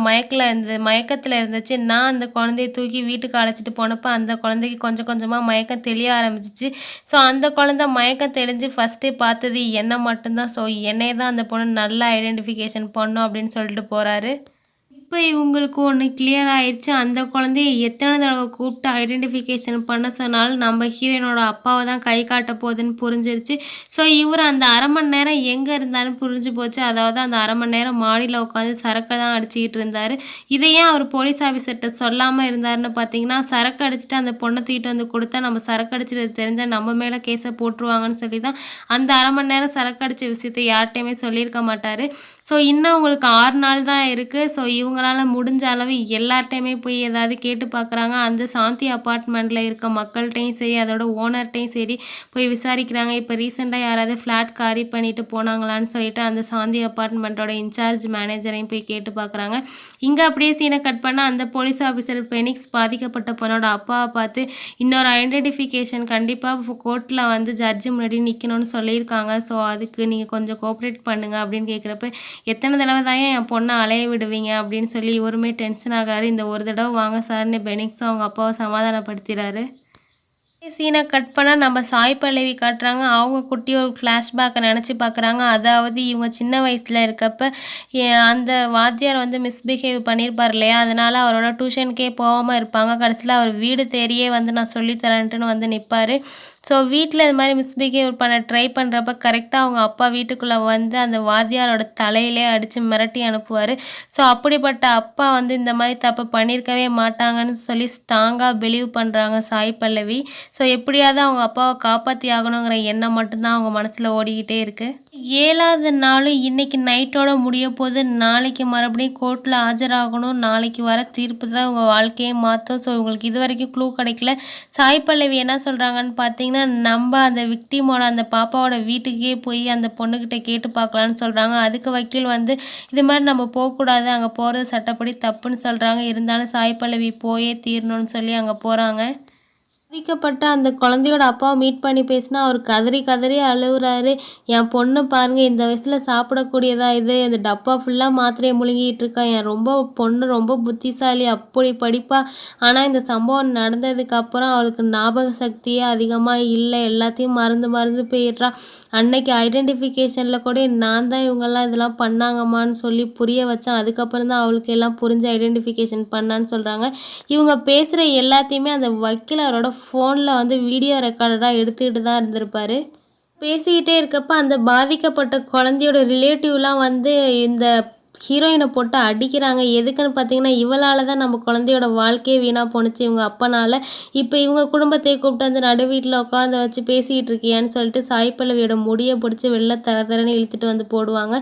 மயக்கத்துல இருந்துச்சு. நான் அந்த குழந்தைய தூக்கி வீட்டுக்கு அழைச்சிட்டு போனப்ப, அந்த குழந்தைக்கு கொஞ்சம் கொஞ்சமா மயக்கம் தெளிய ஆரம்பிச்சுச்சு. ஸோ, அந்த குழந்தை மயக்கம் தெளிஞ்சு ஃபர்ஸ்ட்டு பார்த்தது என்ன மட்டும் தான். ஸோ, என்னைய தான் அந்த பொண்ணு நல்லா ஐடென்டிஃபிகேஷன் பண்ணும் அப்படின்னு சொல்லிட்டு போறாரு. இப்போ இவங்களுக்கு ஒன்று கிளியர் ஆயிடுச்சு. அந்த குழந்தைய எத்தனை தடவை கூப்பிட்டு ஐடென்டிஃபிகேஷன் பண்ண சொன்னாலும் நம்ம ஹீரோயினோட அப்பாவை தான் கை காட்ட போகுதுன்னு புரிஞ்சிருச்சு. ஸோ இவர் அந்த 1/2 மணி நேரம் எங்கே இருந்தாலும் புரிஞ்சு போச்சு. அதாவது அந்த 1/2 மணி நேரம் மாடியில் உட்காந்து சரக்கை தான் அடிச்சுக்கிட்டு இருந்தார். இதை ஏன் அவர் போலீஸ் ஆஃபீஸர்கிட்ட சொல்லாமல் இருந்தாருன்னு பார்த்தீங்கன்னா, சரக்கு அடிச்சுட்டு அந்த பொண்ணை தூக்கிட்டு வந்து கொடுத்தா நம்ம சரக்கு அடிச்சது தெரிஞ்சால் நம்ம மேலே கேஸை போட்டுருவாங்கன்னு சொல்லி தான் அந்த 1/2 மணி நேரம் சரக்கு அடித்த விஷயத்தை யார்கிட்டையுமே சொல்லியிருக்க மாட்டார். ஸோ இன்னும் உங்களுக்கு 6 நாள் தான் இருக்குது. ஸோ இவங்களால முடிஞ்ச அளவு எல்லார்ட்டையுமே போய் ஏதாவது கேட்டு பார்க்குறாங்க. அந்த சாந்தி அப்பார்ட்மெண்ட்டில் இருக்க மக்கள்கிட்டையும் சரி, அதோட ஓனர்கிட்டையும் சரி போய் விசாரிக்கிறாங்க. இப்போ ரீசெண்டாக யாராவது ஃப்ளாட் காலி பண்ணிட்டு போனாங்களான்னு சொல்லிட்டு அந்த சாந்தி அப்பார்ட்மெண்ட்டோட இன்சார்ஜ் மேனேஜரையும் போய் கேட்டு பார்க்குறாங்க. இங்கே அப்படியே சீனை கட் பண்ணால் அந்த போலீஸ் ஆஃபீஸர் பெனிக்ஸ் பாதிக்கப்பட்ட பொண்ணோட அப்பாவை பார்த்து இன்னொரு ஐடென்டிஃபிகேஷன் கண்டிப்பாக கோர்ட்டில் வந்து ஜட்ஜு முன்னாடி நிற்கணும்னு சொல்லியிருக்காங்க. ஸோ அதுக்கு நீங்கள் கொஞ்சம் கோஆப்ரேட் பண்ணுங்கள் அப்படின்னு கேட்குறப்ப, எத்தனை தடவை தான் என் பொண்ணை அலைய விடுவீங்க அப்படின்னு சொல்லி இவருமே டென்ஷன் ஆகுறாரு. இந்த ஒரு தடவை வாங்க சார்னு பெனிக்ஸும் அவங்க அப்பாவை சமாதானப்படுத்துகிறாரு. சீனை கட் பண்ணால் நம்ம சாய் பல்லவி காட்டுறாங்க. அவங்க குட்டி ஒரு ஃப்ளாஷ்பேக்கை நினச்சி பார்க்குறாங்க. அதாவது இவங்க சின்ன வயசில் இருக்கப்ப அந்த வாத்தியார் வந்து மிஸ்பிஹேவ் பண்ணியிருப்பார் இல்லையா, அதனால் அவரோட டியூஷனுக்கே போகாமல் இருப்பாங்க. கடைசியில் அவர் வீடு தேடியே வந்து நான் சொல்லித்தரேன்ட்டுன்னு வந்து நிற்பார். ஸோ வீட்டில் இது மாதிரி மிஸ்பிஹேவ் பண்ண ட்ரை பண்ணுறப்ப கரெக்டாக அவங்க அப்பா வீட்டுக்குள்ளே வந்து அந்த வாத்தியாரோட தலையிலே அடித்து மிரட்டி அனுப்புவார். ஸோ அப்படிப்பட்ட அப்பா வந்து இந்த மாதிரி தப்பு பண்ணியிருக்கவே மாட்டாங்கன்னு சொல்லி ஸ்ட்ராங்காக பிலீவ் பண்ணுறாங்க சாய் பல்லவி. ஸோ எப்படியாவது அவங்க அப்பாவை காப்பாற்றி ஆகணுங்கிற எண்ணம் மட்டும்தான் அவங்க மனசில் ஓடிக்கிட்டே இருக்குது. 7வது நாளும் இன்றைக்கி நைட்டோட முடிய போது. நாளைக்கு மறுபடியும் கோர்ட்டில் ஆஜராகணும். நாளைக்கு வர தீர்ப்பு தான் உங்கள் வாழ்க்கையை மாற்றும். ஸோ உங்களுக்கு இது வரைக்கும் க்ளூ கிடைக்கல. சாய் பல்லவி என்ன சொல்கிறாங்கன்னு பார்த்தீங்கன்னா, நம்ம அந்த விக்டிமோட அந்த பாப்பாவோட வீட்டுக்கே போய் அந்த பொண்ணுக்கிட்ட கேட்டு பார்க்கலான்னு சொல்கிறாங்க. அதுக்கு வக்கீல் வந்து இது மாதிரி நம்ம போகக்கூடாது, அங்கே போகிறது சட்டப்படி தப்புன்னு சொல்கிறாங்க. இருந்தாலும் சாய் பல்லவி போயே தீரணும்னு சொல்லி அங்கே போகிறாங்க. பாதிக்கப்பட்ட அந்த குழந்தையோட அப்பாவை மீட் பண்ணி பேசினா அவர் கதறி கதறி அழுகுறாரு. என் பொண்ணு பாருங்கள், இந்த வயசில் சாப்பிடக்கூடியதா இது, இந்த டப்பா ஃபுல்லாக மாத்திரையை முழுங்கிட்டு இருக்கா. என் பொண்ணு ரொம்ப புத்திசாலி, அப்படி படிப்பா. ஆனால் இந்த சம்பவம் நடந்ததுக்கப்புறம் அவளுக்கு ஞாபக சக்தியே அதிகமாக இல்லை, எல்லாத்தையும் மறந்து மறந்து போயிடுறா. அன்னைக்கு ஐடென்டிஃபிகேஷனில் கூட நான் தான் இவங்கெல்லாம் இதெல்லாம் பண்ணாங்கம்மான்னு சொல்லி புரிய வச்சேன். அதுக்கப்புறம் தான் அவளுக்கு எல்லாம் புரிஞ்சு ஐடென்டிஃபிகேஷன் பண்ணான்னு சொல்கிறாங்க. இவங்க பேசுகிற எல்லாத்தையுமே அந்த வக்கீல் அவரோட ஃபோனில் வந்து வீடியோ ரெக்கார்டராக எடுத்துக்கிட்டு தான் இருந்திருப்பார். பேசிக்கிட்டே இருக்கப்ப அந்த பாதிக்கப்பட்ட குழந்தையோட ரிலேட்டிவ்லாம் வந்து இந்த ஹீரோயினை போட்டு அடிக்கிறாங்க. எதுக்குன்னு பார்த்தீங்கன்னா, இவளால் தான் நம்ம குழந்தையோட வாழ்க்கையே வீணாக போணுச்சு இவங்க அப்பனால். இப்போ இவங்க குடும்பத்தை கூப்பிட்டு வந்து நடு வீட்டில் உட்காந்து வச்சு பேசிக்கிட்டு இருக்கியான்னு சொல்லிட்டு சாய் பல்லவியோட முடியை பிடிச்சி வெளில தரன்னு இழுத்துட்டு வந்து போடுவாங்க.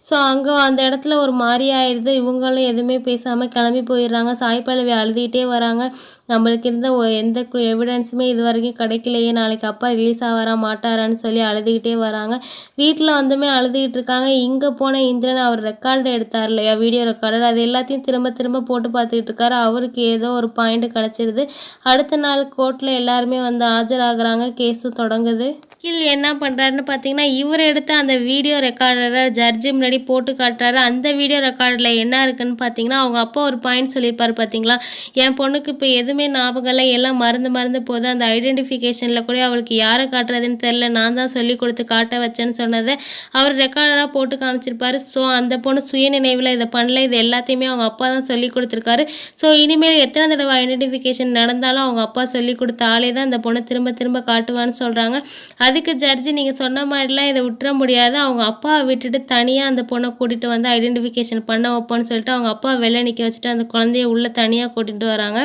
ஸோ அங்கே அந்த இடத்துல ஒரு மாதிரி ஆயிடுது. இவங்களும் எதுவுமே பேசாமல் கிளம்பி போயிடுறாங்க. சாய் பல்லவி அழுதுகிட்டே வராங்க. நம்மளுக்கு இருந்த எந்த எவிடன்ஸுமே இது வரைக்கும் கிடைக்கலையே, நாளைக்கு அப்பா ரிலீஸ் ஆவாரா மாட்டாரான்னு சொல்லி அழுதுகிட்டே வராங்க. வீட்டில் வந்துமே அழுதுகிட்டு இருக்காங்க. இங்கே போன இந்திரன் அவர் ரெக்கார்டு எடுத்தார் இல்லையா, வீடியோ ரெக்கார்டர், அது எல்லாத்தையும் திரும்ப திரும்ப போட்டு பார்த்துக்கிட்டு இருக்காரு. அவருக்கு ஏதோ ஒரு பாயிண்ட் கிடச்சிருது. அடுத்த நாள் கோர்ட்டில் எல்லாருமே வந்து ஆஜராகிறாங்க. கேஸும் தொடங்குது. வக்கீல் என்ன பண்ணுறாருன்னு பார்த்தீங்கன்னா, இவர் எடுத்த அந்த வீடியோ ரெக்கார்டரை ஜட்ஜு முன்னாடி போட்டு காட்டுறாரு. அந்த வீடியோ ரெக்கார்டில் என்ன இருக்குன்னு பார்த்தீங்கன்னா, அவங்க அப்பா ஒரு பாயிண்ட் சொல்லியிருப்பார் பார்த்தீங்களா, என் பொண்ணுக்கு இப்போ எதுவுமே ஞாபகம் இல்லை, எல்லாம் மறந்து போகுது, அந்த ஐடென்டிஃபிகேஷனில் கூட அவளுக்கு யாரை காட்டுறதுன்னு தெரில, நான் தான் சொல்லி கொடுத்து காட்ட வச்சேன்னு சொன்னதை அவர் ரெக்கார்டராக போட்டு காமிச்சிருப்பார். ஸோ அந்த பொண்ணு நினைவில் இதை பண்ணல, இது எல்லாத்தையுமே அவங்க அப்பா தான் சொல்லி கொடுத்துருக்காரு. ஸோ இனிமேல் எத்தனை தடவை ஐடென்டிஃபிகேஷன் நடந்தாலும் அவங்க அப்பா சொல்லி கொடுத்த ஆளே தான் இந்த பொண்ணு திரும்ப திரும்ப காட்டுவான்னு சொல்கிறாங்க. அதுக்கு ஜட்ஜி நீங்கள் சொன்ன மாதிரிலாம் இதை விட்டுற முடியாது, அவங்க அப்பாவை விட்டுட்டு தனியாக அந்த பொண்ணை கூட்டிகிட்டு வந்து ஐடென்டிஃபிகேஷன் பண்ண வைப்போன்னு சொல்லிட்டு அவங்க அப்பா வெளில நிற்க வச்சுட்டு அந்த குழந்தைய உள்ளே தனியாக கூட்டிகிட்டு வராங்க.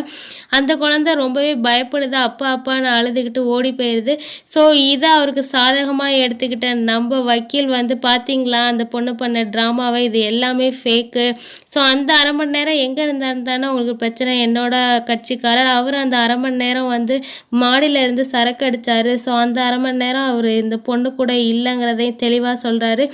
அந்த குழந்தை ரொம்பவே பயப்படுது, அப்பா அப்பான்னு அழுதுகிட்டு ஓடி போயிடுது. ஸோ இதை அவருக்கு சாதகமாக எடுத்துக்கிட்ட நம்ம வக்கீல் வந்து பார்த்தீங்களா அந்த பொண்ணு பண்ண ட்ராமாவை, இது எல்லாமே ஃபேக்கு. ஸோ அந்த அரை மணி நேரம் எங்கே இருந்தாருந்தானே உங்களுக்கு பிரச்சனை, என்னோட கட்சிக்காரர் அவர் அந்த அரை மணி நேரம் வந்து மாடியில் இருந்து சரக்கு அடித்தார். ஸோ அந்த அரை மணி நேரம் அவர் இந்த பொண்ணு கூட இல்லைங்கிறதையும் தெளிவாக சொல்கிறாரு.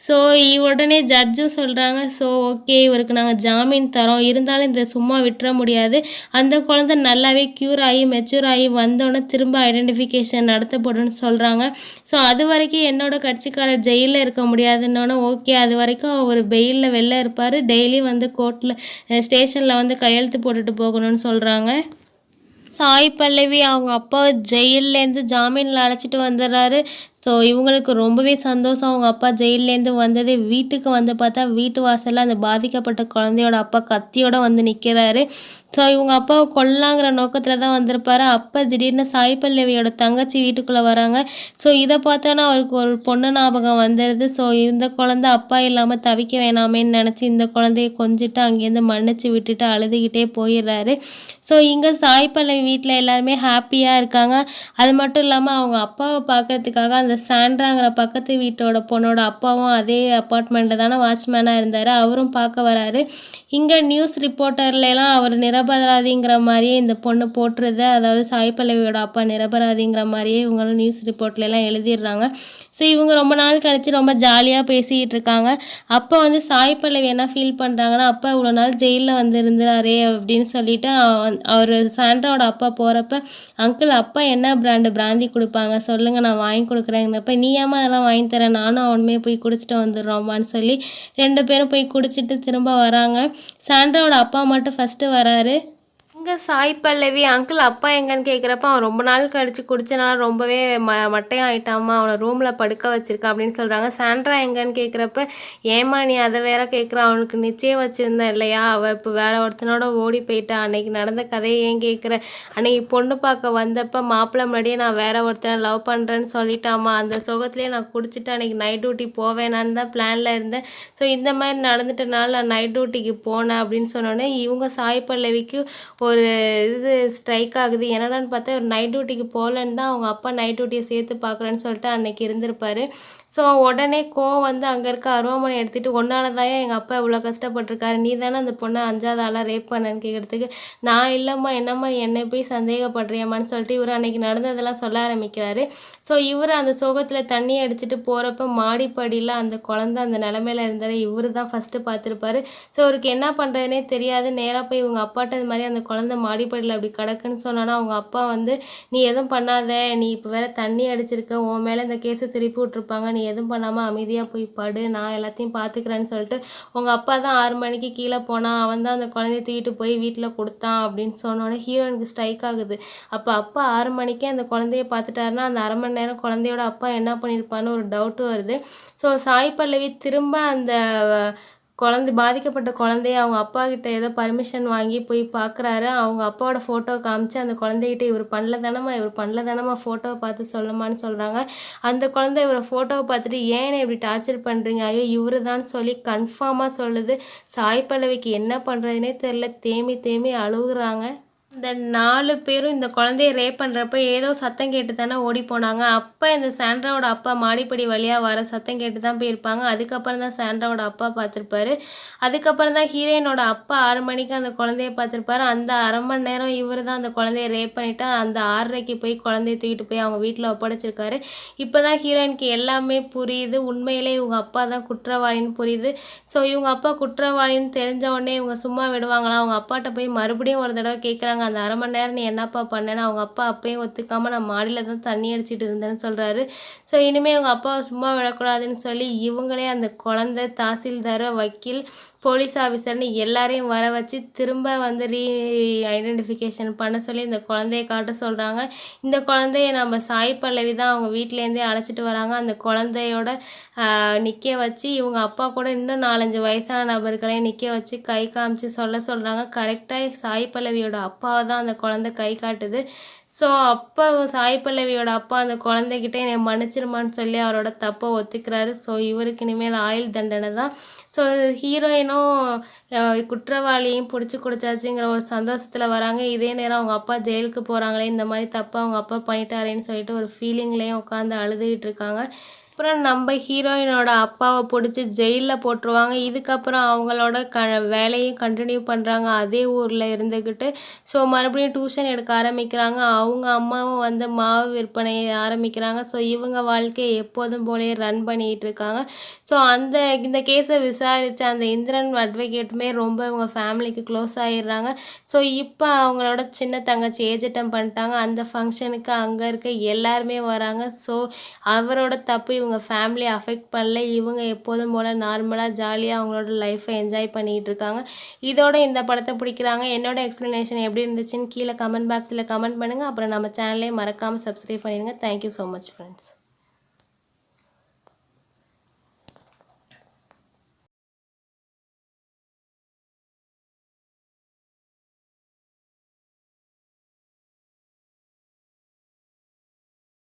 ஸோ உடனே ஜட்ஜும் சொல்கிறாங்க, ஸோ ஓகே இவருக்கு நாங்கள் ஜாமீன் தரோம், இருந்தாலும் இதை சும்மா விட்டுற முடியாது, அந்த குழந்தை நல்லாவே க்யூர் ஆகி மெச்சூர் ஆகி வந்தோடனே திரும்ப ஐடென்டிஃபிகேஷன் நடத்தப்படும்னு சொல்கிறாங்க. ஸோ அது வரைக்கும் என்னோடய கட்சிக்காரர் ஜெயிலில் இருக்க முடியாதுன்னொன்னே ஓகே அது வரைக்கும் அவர் பெயிலில் வெளில இருப்பார், டெய்லி வந்து கோர்ட்டில் ஸ்டேஷனில் வந்து கையெழுத்து போட்டுட்டு போகணும்னு சொல்கிறாங்க. சாய் பல்லவி அவங்க அப்பாவை ஜெயிலேருந்து ஜாமீனில் அழைச்சிட்டு வந்துடுறாரு. ஸோ இவங்களுக்கு ரொம்பவே சந்தோஷம், அவங்க அப்பா ஜெயிலேருந்து வந்தது. வீட்டுக்கு வந்து பார்த்தா வீட்டு வாசலில் அந்த பாதிக்கப்பட்ட குழந்தையோட அப்பா கத்தியோடு வந்து நிற்கிறாரு. ஸோ இவங்க அப்பாவை கொல்லாங்கிற நோக்கத்தில் தான் வந்திருப்பாரு. அப்போ திடீர்னு சாய் பல்லவியோட தங்கச்சி வீட்டுக்குள்ளே வராங்க. ஸோ இதை பார்த்தோன்னா அவருக்கு ஒரு பொண்ணு ஞாபகம் வந்துடுது. ஸோ இந்த குழந்தை அப்பா இல்லாமல் தவிக்க வேணாமேன்னு நினச்சி இந்த குழந்தைய கொஞ்சிட்டு அங்கேருந்து மன்னிச்சு விட்டுட்டு அழுதுகிட்டே போயிடுறாரு. ஸோ இங்கே சாய் பல்லவி வீட்டில் எல்லாருமே ஹாப்பியாக இருக்காங்க. அது மட்டும் இல்லாமல் அவங்க அப்பாவை பார்க்கறதுக்காக அந்த சாண்ட்ராங்கிற பக்கத்து வீட்டோட பொண்ணோட அப்பாவும் அதே அப்பார்ட்மெண்ட்டில் தானே வாட்ச்மேனாக இருந்தார், அவரும் பார்க்க வராரு. இங்கே நியூஸ் ரிப்போர்ட்டர்லாம் அவர் நிரபராதிங்கிற மாதிரியே இந்த பொண்ணு போட்டுருது, அதாவது சாய் பல்லவியோட அப்பா நிரபராதிங்கிற மாதிரியே இவங்களும் நியூஸ் ரிப்போர்ட்லாம் எழுதிடுறாங்க. ஸோ இவங்க ரொம்ப நாள் கழித்து ரொம்ப ஜாலியாக பேசிக்கிட்டு இருக்காங்க. அப்போ வந்து சாய் பல்லவி என்ன ஃபீல் பண்ணுறாங்கன்னா, அப்பா இவ்வளோ நாள் ஜெயிலில் வந்து இருந்தாரே அப்படின்னு சொல்லிட்டு அவர் சாண்ட்ராவோட அப்பா போகிறப்ப, அங்கிள் அப்பா என்ன பிராந்தி கொடுப்பாங்க சொல்லுங்கள் நான் வாங்கி கொடுக்குறேங்கிறப்ப, நீ ஏமா அதெல்லாம் வாங்கி தரேன், நானும் அவனுமே போய் குடிச்சிட்டு வந்துடுறோமான்னு சொல்லி 2 பேரும் போய் குடிச்சிட்டு திரும்ப வராங்க. சாண்ட்ராவோட அப்பா மட்டும் ஃபஸ்ட்டு வராரு. இங்கே சாய் பல்லவி அங்கிள் அப்பா எங்கன்னு கேட்குறப்ப, அவன் ரொம்ப நாள் கழித்து குடித்தனால ரொம்பவே மட்டையாயிட்டாமா, அவனை ரூமில் படுக்க வச்சுருக்கான் அப்படின்னு சொல்கிறாங்க. சாண்ட்ரா எங்கன்னு கேட்குறப்ப, ஏமா நீ அதை வேற கேட்குற, அவனுக்கு நிச்சயம் வச்சுருந்தேன் இல்லையா, அவள் இப்போ வேற ஒருத்தனோட ஓடி போயிட்டா, அன்னைக்கு நடந்த கதையை ஏன் கேட்குற, அன்னைக்கு பொண்ணு பார்க்க வந்தப்போ மாப்பிள்ளை முன்னாடியே நான் வேற ஒருத்தனை லவ் பண்ணுறேன்னு சொல்லிட்டாமா, அந்த சுகத்துலேயே நான் குடிச்சிட்டு அன்னைக்கு நைட் டியூட்டி போவேனான்னு தான் பிளானில் இருந்தேன். ஸோ இந்த மாதிரி நடந்துட்டனால நான் நைட் டியூட்டிக்கு போனேன் அப்படின்னு சொன்னோன்னே இவங்க சாய் பல்லவிக்கு ஒரு இது ஸ்ட்ரைக் ஆகுது. என்னடான்னு பார்த்தா ஒரு நைட் டியூட்டிக்கு போகலன்னு தான் அவங்க அப்பா நைட் டியூட்டியை சேர்த்து பார்க்குறேன்னு சொல்லிட்டு அன்னைக்கு இருந்திருப்பாரு. ஸோ உடனே கோவம் வந்து அங்கே இருக்க அருவாமனை எடுத்துகிட்டு, ஒன்னால தான் எங்கள் அப்பா இவ்வளோ கஷ்டப்பட்டிருக்காரு, நீ தானே அந்த பொண்ணை 5வது ஆளாக ரேப் பண்ணேன்னு கேட்குறதுக்கு, நான் இல்லைம்மா என்னம்மா என்னை போய் சந்தேகப்படுறியம்மான்னு சொல்லிட்டு இவர் அன்னைக்கு நடந்ததெல்லாம் சொல்ல ஆரம்பிக்கிறாரு. ஸோ இவர் அந்த சோகத்தில் தண்ணி அடிச்சுட்டு போகிறப்ப மாடிப்படியில் அந்த குழந்தை அந்த நிலமையில இருந்தார், இவர் தான் ஃபஸ்ட்டு பார்த்துருப்பாரு. ஸோ அவருக்கு என்ன பண்ணுறதுனே தெரியாது, நேராக போய் இவங்க அப்பாட்ட இது மாதிரி அந்த குழந்தை மாடிப்படியில் அப்படி கிடக்குன்னு சொன்னான்னா அவங்க அப்பா வந்து, நீ எதுவும் பண்ணாத, நீ இப்போ வேற தண்ணி அடிச்சிருக்க, உன் மேலே இந்த கேஸை திருப்பி விட்ருப்பாங்க, நீ எதுவும் பண்ணாமல் அமைதியாக போய் படு, நான் எல்லாத்தையும் பார்த்துக்கிறேன்னு சொல்லிட்டு உங்கள் அப்பா தான் 6 மணிக்கு கீழே போனான், அவன் தான் அந்த குழந்தைய தூக்கிட்டு போய் வீட்டில் கொடுத்தான் அப்படின்னு சொன்னோன்னே ஹீரோயினுக்கு ஸ்ட்ரைக் ஆகுது. அப்போ அப்பா 6 மணிக்கே அந்த குழந்தைய பார்த்துட்டாருன்னா அந்த அரை மணி நேரம் குழந்தையோட அப்பா என்ன பண்ணியிருப்பான்னு ஒரு டவுட்டு வருது. ஸோ சாய் பல்லவி திரும்ப அந்த பாதிக்கப்பட்ட குழந்தைய அவங்க அப்பா கிட்ட ஏதோ பர்மிஷன் வாங்கி போய் பார்க்குறாரு. அவங்க அப்பாவோட ஃபோட்டோ காமிச்சு அந்த குழந்தைகிட்ட இவர் பண்ணல தானம்மா ஃபோட்டோவை பார்த்து சொல்லுமான்னு சொல்கிறாங்க. அந்த குழந்தை இவரை ஃபோட்டோவை பார்த்துட்டு ஏன் இப்படி டார்ச்சர் பண்ணுறீங்க, ஐயோ இவரு தான் சொல்லி கன்ஃபார்மாக சொல்லுது. சாய் பல்லவிக்கு என்ன பண்ணுறதுனே தெரில, தேம்பி தேம்பி அழுகுறாங்க. இந்த 4 பேரும் இந்த குழந்தைய ரேப் பண்ணுறப்ப ஏதோ சத்தம் கேட்டு தானே ஓடி போனாங்க. அப்போ இந்த சாண்ட்ராவோட அப்பா மாடிப்படி வழியாக வர சத்தம் கேட்டு தான் போயிருப்பாங்க. அதுக்கப்புறம் தான் சாண்ட்ராவோட அப்பா பார்த்துருப்பாரு. அதுக்கப்புறம் தான் ஹீரோயினோட அப்பா 6 மணிக்கு அந்த குழந்தைய பார்த்துருப்பாரு. அந்த அரை மணி நேரம் இவர் தான் அந்த குழந்தைய ரேப் பண்ணிவிட்டு அந்த 6:30க்கு போய் குழந்தைய தூக்கிட்டு போய் அவங்க வீட்டில் ஒப்படைச்சிருக்காரு. இப்போ தான் ஹீரோயினுக்கு எல்லாமே புரியுது, உண்மையிலே இவங்க அப்பா தான் குற்றவாளின்னு புரியுது. ஸோ இவங்க அப்பா குற்றவாளின்னு தெரிஞ்ச உடனே இவங்க சும்மா விடுவாங்களா, அவங்க அப்பாட்ட போய் மறுபடியும் ஒரு தடவை கேட்குறாங்க, அந்த அரை மணி நேரம் நீ என்னப்பா பண்ணேன்னு. அவங்க அப்பா அப்பயும் ஒத்துக்காமல் நான் மாடியில் தான் தண்ணி அடிச்சிட்டு இருந்தேன்னு சொல்கிறாரு. ஸோ இனிமேல் அவங்க அப்பாவை சும்மா விடக்கூடாதுன்னு சொல்லி இவங்களே அந்த குழந்தை, தாசில்தார், வக்கீல், போலீஸ் ஆஃபீஸர்னு எல்லாரையும் வர வச்சு திரும்ப வந்து ஐடென்டிஃபிகேஷன் பண்ண சொல்லி இந்த குழந்தைய காட்ட சொல்கிறாங்க. இந்த குழந்தைய நம்ம சாய் பல்லவி தான் அவங்க வீட்டிலேருந்தே அழைச்சிட்டு வராங்க. அந்த குழந்தையோட நிற்க வச்சு இவங்க அப்பா கூட இன்னும் 4-5 வயசான நபர்களையும் நிற்க வச்சு கை காமிச்சு சொல்கிறாங்க. கரெக்டாக சாய் பல்லவியோட அப்பாவை தான் அந்த குழந்தை கை காட்டுது. ஸோ அப்போ சாய் பல்லவியோட அப்பா அந்த குழந்தைகிட்ட என்னை மன்னிச்சிருமான்னு சொல்லி அவரோட தப்பை ஒத்துக்கிறாரு. ஸோ இவருக்கு இனிமேல் ஆயுள் தண்டனை தான். ஸோ ஹீரோயினும் குற்றவாளியும் பிடிச்சி கொடுத்தாச்சுங்கிற ஒரு சந்தோஷத்தில் வராங்க. இதே நேரம் அவங்க அப்பா ஜெயிலுக்கு போகிறாங்களே, இந்த மாதிரி தப்பை அவங்க அப்பா பண்ணிட்டாரேன்னு சொல்லிட்டு ஒரு ஃபீலிங்லேயும் உட்காந்து அழுதுகிட்டு இருக்காங்க. அப்புறம் நம்ம ஹீரோயினோட அப்பாவை பிடிச்சி ஜெயிலில் போட்டுருவாங்க. இதுக்கப்புறம் அவங்களோட வேலையும் கண்டினியூ பண்ணுறாங்க அதே ஊரில் இருந்துக்கிட்டு. ஸோ மறுபடியும் டியூஷன் எடுக்க ஆரம்பிக்கிறாங்க. அவங்க அம்மாவும் வந்து மாவு விற்பனையை ஆரம்பிக்கிறாங்க. ஸோ இவங்க வாழ்க்கையை எப்போதும் போலே ரன் பண்ணிகிட்டு இருக்காங்க. ஸோ இந்த கேஸை விசாரித்த அந்த இந்திரன் அட்வொகேட்டுமே ரொம்ப இவங்க ஃபேமிலிக்கு க்ளோஸ் ஆகிடுறாங்க. ஸோ இப்போ அவங்களோட சின்ன தங்கச்சி ஏஜ் அட்டன் பண்ணிட்டாங்க. அந்த ஃபங்க்ஷனுக்கு அங்கே இருக்க எல்லாருமே வராங்க. ஸோ அவரோட தப்பு இவங்க ஃபேமிலியை அஃபெக்ட் பண்ணல. இவங்க எப்போதும் போல் நார்மலாக ஜாலியாக அவங்களோட லைஃப்பை என்ஜாய் பண்ணிகிட்டு இருக்காங்க. இதோட இந்த படத்தை பிடிக்கிறாங்க. என்னோட எக்ஸ்ப்ளனேஷன் எப்படி இருந்துச்சுன்னு கீழே கமெண்ட் பாக்ஸில் கமெண்ட் பண்ணுங்கள். அப்புறம் நம்ம சேனலையும் மறக்காமல் சப்ஸ்கிரைப் பண்ணிடுங்க. Thank you so much friends.